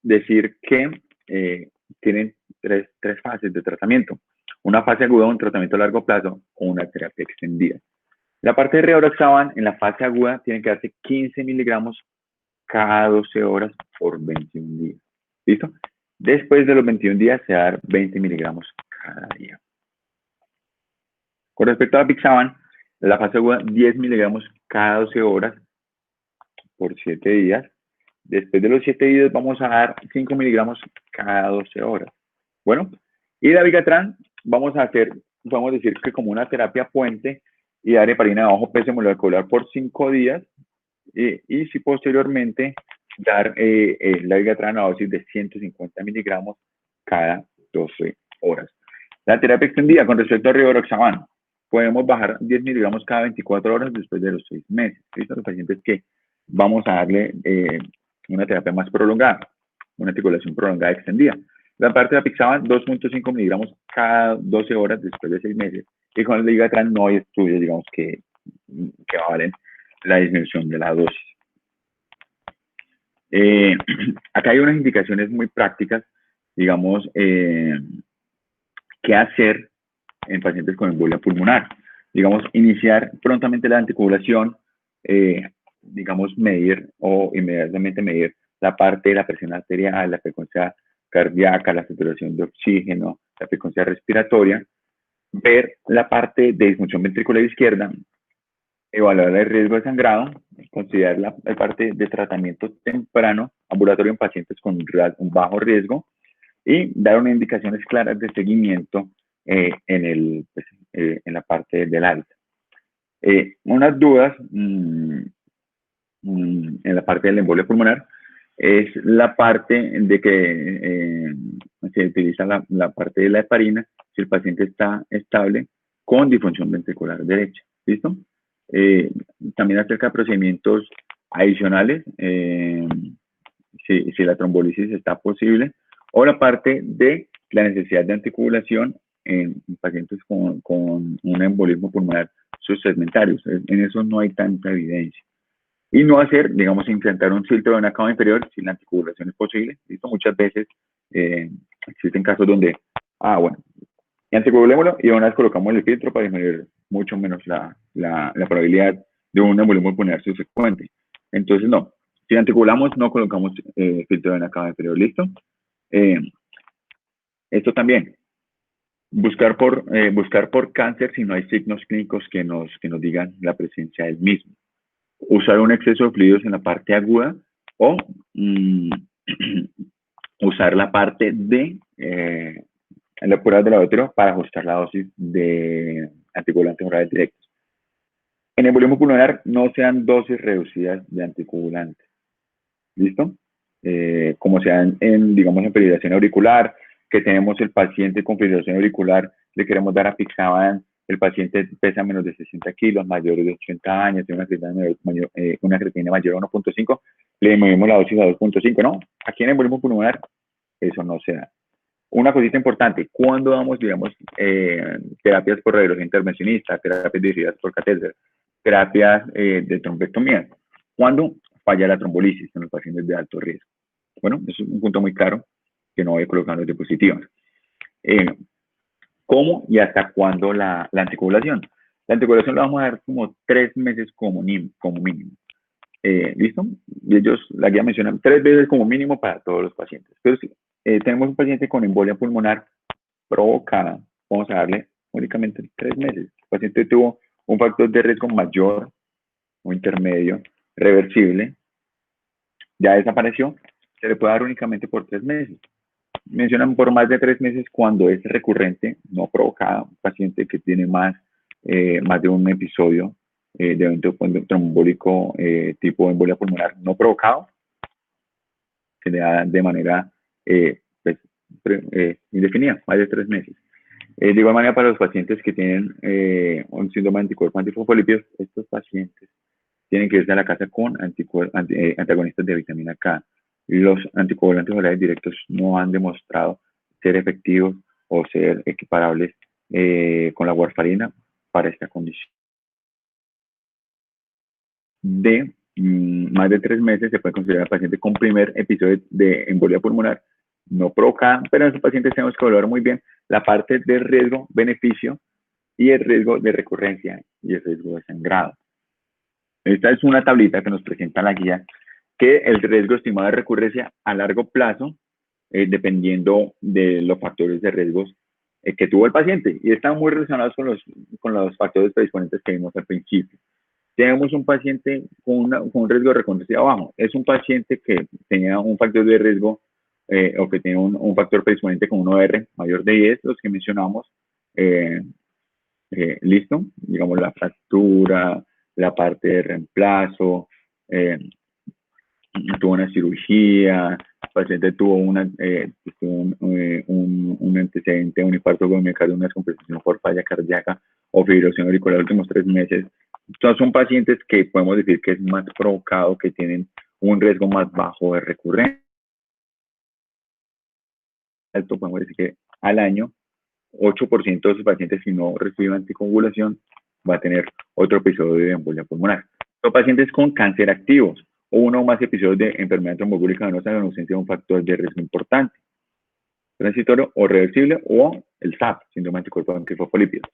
decir que tienen tres fases de tratamiento. Una fase aguda, un tratamiento a largo plazo o una terapia extendida. La parte de rivaroxaban en la fase aguda tiene que darse 15 miligramos cada 12 horas por 21 días. ¿Listo? Después de los 21 días se va a dar 20 miligramos cada día. Con respecto a la Pixaban, la fase aguda 10 miligramos cada 12 horas por 7 días. Después de los 7 días vamos a dar 5 miligramos cada 12 horas. Bueno, y la Vigatran vamos a hacer, podemos decir que como una terapia puente y dar heparina de bajo peso molecular por 5 días y si posteriormente dar la Vigatran a dosis de 150 miligramos cada 12 horas. La terapia extendida con respecto a rivaroxaban, podemos bajar 10 miligramos cada 24 horas después de los 6 meses. ¿Listo? Los pacientes que vamos a darle una terapia más prolongada, una articulación prolongada extendida. La parte de la Pixaban, 2.5 miligramos cada 12 horas después de 6 meses. Y con el Ligatran no hay estudios, digamos, que valen la disminución de la dosis. Acá hay unas indicaciones muy prácticas, digamos, qué hacer en pacientes con embolia pulmonar. Digamos, iniciar prontamente la anticoagulación, digamos, medir o inmediatamente medir la parte de la presión arterial, la frecuencia cardíaca, la saturación de oxígeno, la frecuencia respiratoria, ver la parte de disfunción ventricular izquierda, evaluar el riesgo de sangrado, considerar la parte de tratamiento temprano ambulatorio en pacientes con un bajo riesgo y dar unas indicaciones claras de seguimiento en la parte del alta. Unas dudas en la parte del embolio pulmonar es la parte de que se utiliza la parte de la heparina si el paciente está estable con disfunción ventricular derecha. ¿Listo? También acerca de procedimientos adicionales, si la trombolisis está posible, o la parte de la necesidad de anticoagulación en pacientes con un embolismo pulmonar subsegmentario. En eso no hay tanta evidencia. Y no hacer, digamos, implantar un filtro de una cava inferior si la anticoagulación es posible. ¿Listo? Muchas veces existen casos donde, bueno, anticoagulémoslo y una vez colocamos el filtro para disminuir mucho menos la probabilidad de un embolismo pulmonar subsecuente. Entonces, no. Si anticoagulamos, no colocamos filtro de una cava inferior. ¿Listo? Esto también. Buscar por cáncer si no hay signos clínicos que nos digan la presencia del mismo. Usar un exceso de fluidos en la parte aguda o usar la parte de la prueba de laboratorio para ajustar la dosis de anticoagulantes orales directos. En embolismo pulmonar no sean dosis reducidas de anticoagulantes. ¿Listo? Como sean digamos, en fibrilación auricular, que tenemos el paciente con fibrilación auricular, le queremos dar apixaban, el paciente pesa menos de 60 kilos, mayor de 80 años, tiene una creatinina mayor a 1.5, le movemos la dosis a 2.5, ¿no? Aquí en embolismo pulmonar eso no se da. Una cosita importante, cuando damos, digamos, terapias por radiología intervencionista, terapias dirigidas por catéter, terapias de trombectomía, cuando falla la trombolisis en los pacientes de alto riesgo. Bueno, eso es un punto muy claro que no voy a colocar en las diapositivas. ¿Cómo y hasta cuándo la anticoagulación? La anticoagulación la vamos a dar como 3 meses como mínimo. ¿Listo? Y la guía menciona 3 veces como mínimo para todos los pacientes. Pero si tenemos un paciente con embolia pulmonar provocada, vamos a darle únicamente 3 meses. El paciente tuvo un factor de riesgo mayor o intermedio, reversible, ya desapareció, se le puede dar únicamente por 3 meses. Mencionan por más de 3 meses cuando es recurrente, no provocada, un paciente que tiene más de un episodio de evento trombólico tipo embolia pulmonar no provocado, se le da de manera indefinida, más de 3 meses. De igual manera, para los pacientes que tienen un síndrome de anticuerpos antifosfolípidos, estos pacientes tienen que irse a la casa con antagonistas de vitamina K. Los anticoagulantes orales directos no han demostrado ser efectivos o ser equiparables con la warfarina para esta condición. De más de 3 meses se puede considerar al paciente con primer episodio de embolia pulmonar no provocada, pero en esos pacientes tenemos que evaluar muy bien la parte del riesgo-beneficio y el riesgo de recurrencia y el riesgo de sangrado. Esta es una tablita que nos presenta la guía que el riesgo estimado de recurrencia a largo plazo, dependiendo de los factores de riesgos que tuvo el paciente, y están muy relacionados con los factores predisponentes que vimos al principio. Tenemos un paciente con un riesgo de recurrencia bajo. Es un paciente que tenía un factor de riesgo o que tiene un factor predisponente con un OR mayor de 10, los que mencionamos. Listo, digamos la fractura, la parte de reemplazo, tuvo una cirugía, el paciente tuvo un antecedente de un infarto con miocardio, una descompensación por falla cardíaca o fibrilación auricular los últimos 3 meses. Entonces son pacientes que podemos decir que es más provocado, que tienen un riesgo más bajo de recurrencia. Alto, podemos decir que al año 8% de esos pacientes, si no reciben anticoagulación, va a tener otro episodio de embolia pulmonar. Son pacientes con cáncer activos o uno o más episodios de enfermedad trombólica venosa en ausencia de un factor de riesgo importante, transitorio o reversible, o el SAP, síndrome anticuerpo antifosfolípidos.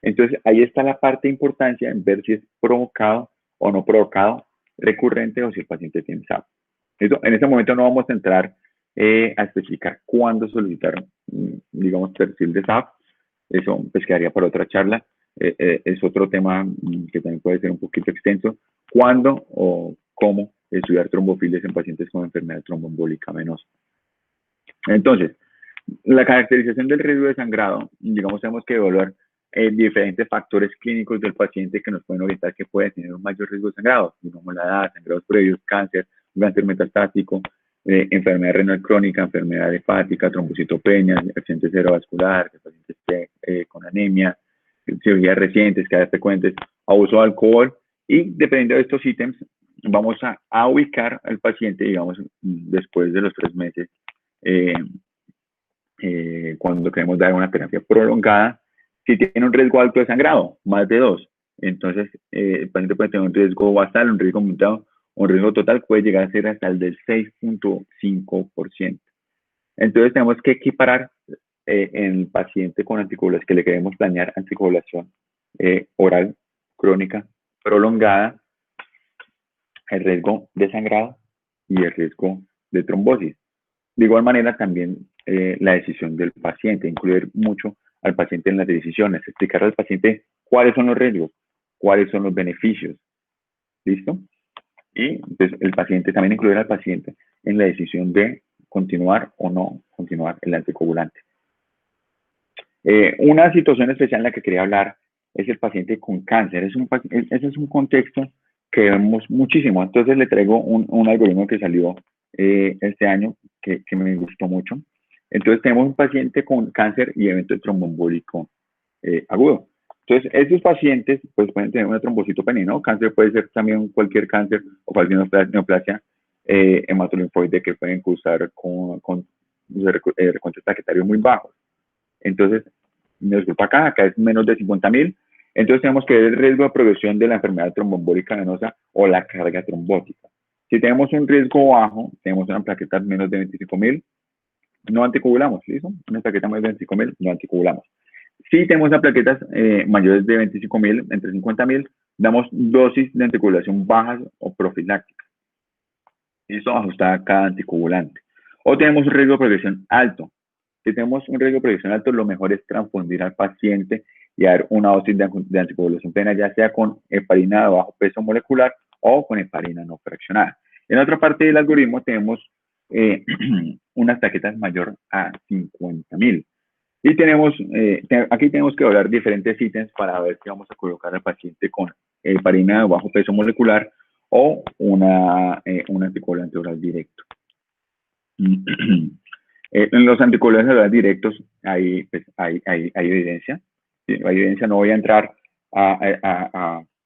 Entonces, ahí está la parte de importancia en ver si es provocado o no provocado, recurrente, o si el paciente tiene SAP. Eso, en este momento no vamos a entrar a especificar cuándo solicitar, digamos, perfil de SAP. Eso pues quedaría para otra charla. Es otro tema que también puede ser un poquito extenso. ¿Cuándo o cómo estudiar trombofilias en pacientes con enfermedad tromboembólica venosa? Entonces, la caracterización del riesgo de sangrado, digamos, tenemos que evaluar diferentes factores clínicos del paciente que nos pueden orientar que puede tener un mayor riesgo de sangrado, digamos la edad, sangrados previos, cáncer, cáncer metastático, enfermedad renal crónica, enfermedad hepática, trombocitopenia, accidente cerebrovascular, que el paciente esté con anemia, cirugías recientes, cada vez frecuentes, abuso de alcohol, y dependiendo de estos ítems, vamos a ubicar al paciente, digamos, después de los 3 meses, cuando queremos dar una terapia prolongada, si tiene un riesgo alto de sangrado, más de 2. Entonces, el paciente puede tener un riesgo basal, un riesgo aumentado, un riesgo total puede llegar a ser hasta el del 6.5%. Entonces, tenemos que equiparar en el paciente con anticoagulación, que le queremos planear anticoagulación oral crónica prolongada, el riesgo de sangrado y el riesgo de trombosis. De igual manera, también la decisión del paciente, incluir mucho al paciente en las decisiones, explicar al paciente cuáles son los riesgos, cuáles son los beneficios. ¿Listo? Y entonces el paciente, también incluir al paciente en la decisión de continuar o no continuar el anticoagulante. Una situación especial en la que quería hablar es el paciente con cáncer. Ese es un contexto que vemos muchísimo. Entonces le traigo un algoritmo que salió este año que me gustó mucho. Entonces tenemos un paciente con cáncer y evento tromboembólico agudo. Entonces, estos pacientes pues, pueden tener una trombocitopenia, ¿no? Cáncer puede ser también cualquier cáncer o cualquier neoplasia hematolinfoide que pueden cursar con recuentos plaquetarios muy bajos. Entonces, me disculpa acá es menos de 50.000. Entonces, tenemos que ver el riesgo de progresión de la enfermedad tromboembólica venosa o la carga trombótica. Si tenemos un riesgo bajo, tenemos una plaqueta menos de 25.000, no anticoagulamos, ¿listo? Una plaqueta más de 25.000, no anticoagulamos. Si tenemos las plaquetas mayores de 25.000, entre 50.000, damos dosis de anticoagulación bajas o profilácticas. Eso ajusta cada anticoagulante. O tenemos un riesgo de progresión alto. Si tenemos un riesgo de progresión alto, lo mejor es transfundir al paciente y dar una dosis de anticoagulación plena, ya sea con heparina de bajo peso molecular o con heparina no fraccionada. En otra parte del algoritmo tenemos unas plaquetas mayor a 50.000. Y tenemos, aquí tenemos que hablar diferentes ítems para ver si vamos a colocar al paciente con heparina de bajo peso molecular o un anticoagulante oral directo. En los anticoagulantes orales directos hay evidencia. ¿Sí? Hay evidencia, no voy a entrar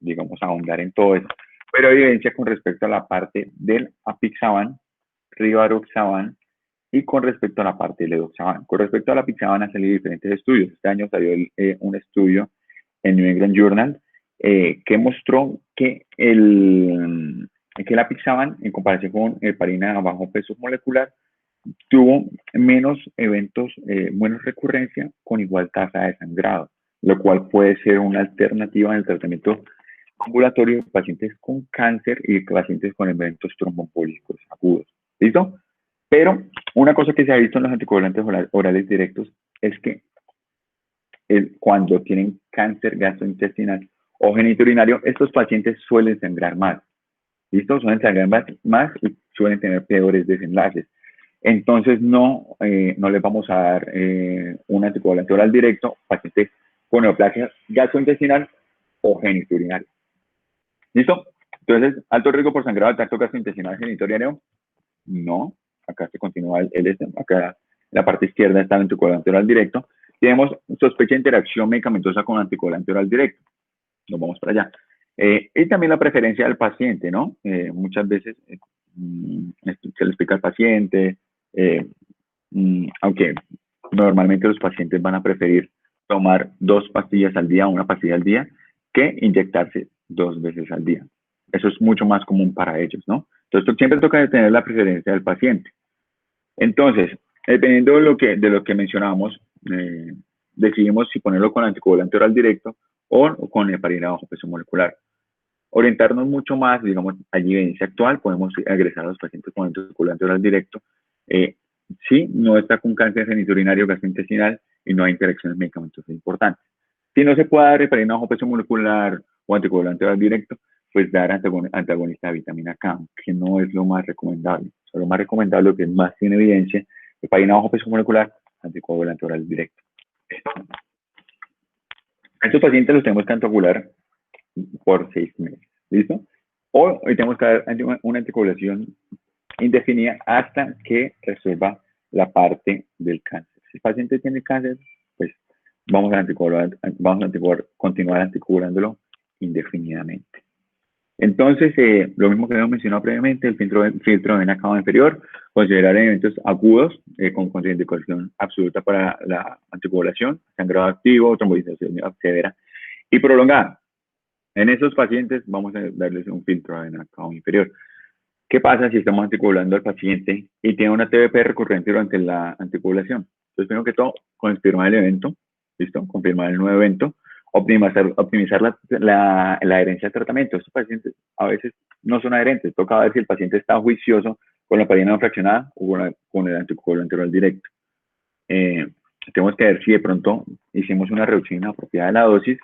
digamos, a ahondar en todo eso, pero hay evidencia con respecto a la parte del apixaban, rivaroxaban, y con respecto a la parte del edoxaban. Con respecto a la apixaban han salido diferentes estudios. Este año salió un estudio en New England Journal que mostró que el apixaban, en comparación con heparina a bajo peso molecular, tuvo menos eventos, menos recurrencia con igual tasa de sangrado, lo cual puede ser una alternativa en el tratamiento ambulatorio de pacientes con cáncer y de pacientes con eventos tromboembólicos agudos. ¿Listo? Pero una cosa que se ha visto en los anticoagulantes orales directos es que cuando tienen cáncer gastrointestinal o genitourinario, estos pacientes suelen sangrar más. ¿Listo? Suelen sangrar más y suelen tener peores desenlaces. Entonces, no les vamos a dar un anticoagulante oral directo a pacientes con neoplasia gastrointestinal o genitourinaria. ¿Listo? Entonces, alto riesgo por sangrado del tracto gastrointestinal genitourinario, no. Acá se continúa acá en la parte izquierda está el anticoagulante oral directo. Tenemos sospecha de interacción medicamentosa con anticoagulante oral directo. Nos vamos para allá. Y también la preferencia del paciente, ¿no? Muchas veces se le explica al paciente, aunque normalmente los pacientes van a preferir tomar 2 pastillas al día, una pastilla al día, que inyectarse 2 veces al día. eso es mucho más común para ellos, ¿no? Entonces, siempre toca tener la preferencia del paciente. Entonces, dependiendo de lo que mencionamos, decidimos si ponerlo con anticoagulante oral directo o con heparina bajo peso molecular. Orientarnos mucho más, digamos, a evidencia actual, podemos agresar a los pacientes con anticoagulante oral directo si no está con cáncer genitourinario gastrointestinal y no hay interacciones medicamentos importantes. Si no se puede dar heparina bajo peso molecular o anticoagulante oral directo, pues dar antagonista de vitamina K, que no es lo más recomendable. O sea, lo más recomendable, que más tiene evidencia, heparina bajo peso molecular, anticoagulante oral directo. A estos pacientes los tenemos que anticoagular por 6 meses, ¿listo? O tenemos que dar una anticoagulación indefinida hasta que resuelva la parte del cáncer. Si el paciente tiene cáncer, pues vamos a continuar anticoagulándolo indefinidamente. Entonces, lo mismo que hemos mencionado previamente, el filtro de vena cava inferior, considerar eventos agudos con contraindicación absoluta para la anticoagulación, sangrado activo, trombolización severa y prolongada. En esos pacientes vamos a darles un filtro de vena cava inferior. ¿Qué pasa si estamos anticoagulando al paciente y tiene una TBP recurrente durante la anticoagulación? Entonces, primero que todo, confirmar el evento, ¿listo? Confirmar el nuevo evento, optimizar la adherencia al tratamiento. Estos pacientes a veces no son adherentes, toca ver si el paciente está juicioso con la heparina no fraccionada o con el anticoagulante oral directo. Tenemos que ver si de pronto hicimos una reducción inapropiada de la dosis,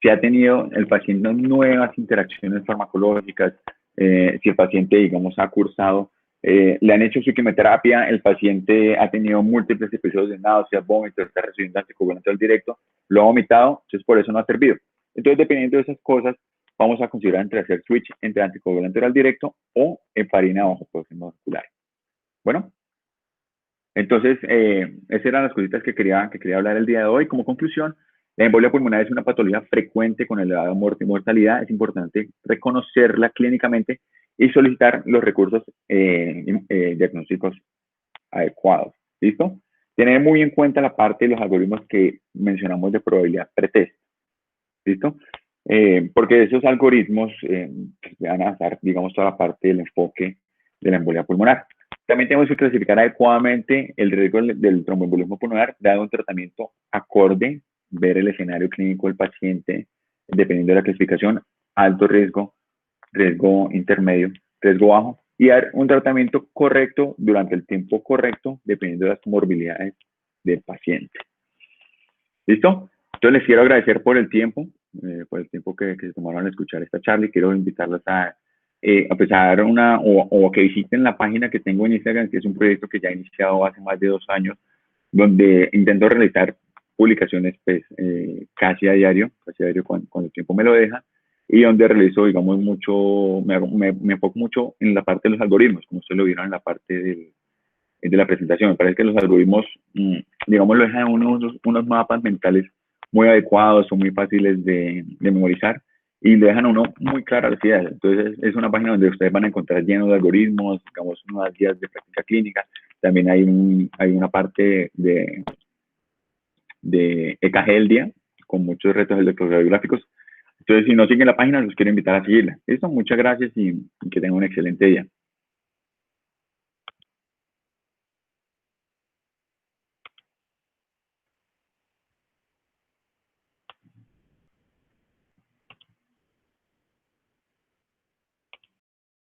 si ha tenido el paciente nuevas interacciones farmacológicas, si el paciente, digamos, ha cursado, le han hecho su quimioterapia, el paciente ha tenido múltiples episodios de náuseas, vómitos, está recibiendo anticoagulante al directo, lo ha vomitado, entonces por eso no ha servido. Entonces, dependiendo de esas cosas, vamos a considerar entre hacer switch entre anticoagulante oral directo o heparina bajo peso molecular. Bueno, entonces, esas eran las cositas que quería hablar el día de hoy. Como conclusión, la embolia pulmonar es una patología frecuente con elevada mortalidad. Es importante reconocerla clínicamente y solicitar los recursos diagnósticos adecuados. ¿Listo? Tener muy en cuenta la parte de los algoritmos que mencionamos de probabilidad pretest. ¿Listo? Porque esos algoritmos van a dar, digamos, toda la parte del enfoque de la embolia pulmonar. También tenemos que clasificar adecuadamente el riesgo del tromboembolismo pulmonar, dado un tratamiento acorde, ver el escenario clínico del paciente, dependiendo de la clasificación, alto riesgo, riesgo intermedio, riesgo bajo, y dar un tratamiento correcto durante el tiempo correcto, dependiendo de las comorbilidades del paciente. ¿Listo? Entonces les quiero agradecer por el tiempo que se tomaron a escuchar esta charla y quiero invitarlos a empezar o que visiten la página que tengo en Instagram, que es un proyecto que ya he iniciado hace más de 2 años, donde intento realizar publicaciones pues, casi a diario cuando el tiempo me lo deja, y donde realizo, digamos, me enfoco mucho en la parte de los algoritmos, como ustedes lo vieron en la parte de la presentación. Me parece que los algoritmos, digamos, lo dejan unos mapas mentales muy adecuados, son muy fáciles de memorizar y le dejan a uno muy claras las ideas. Entonces, es una página donde ustedes van a encontrar lleno de algoritmos, digamos, unas guías de práctica clínica. También hay una parte de EKG del día, con muchos retos electroradiográficos. Entonces, si no siguen la página, los quiero invitar a seguirla. Listo, muchas gracias y que tengan un excelente día.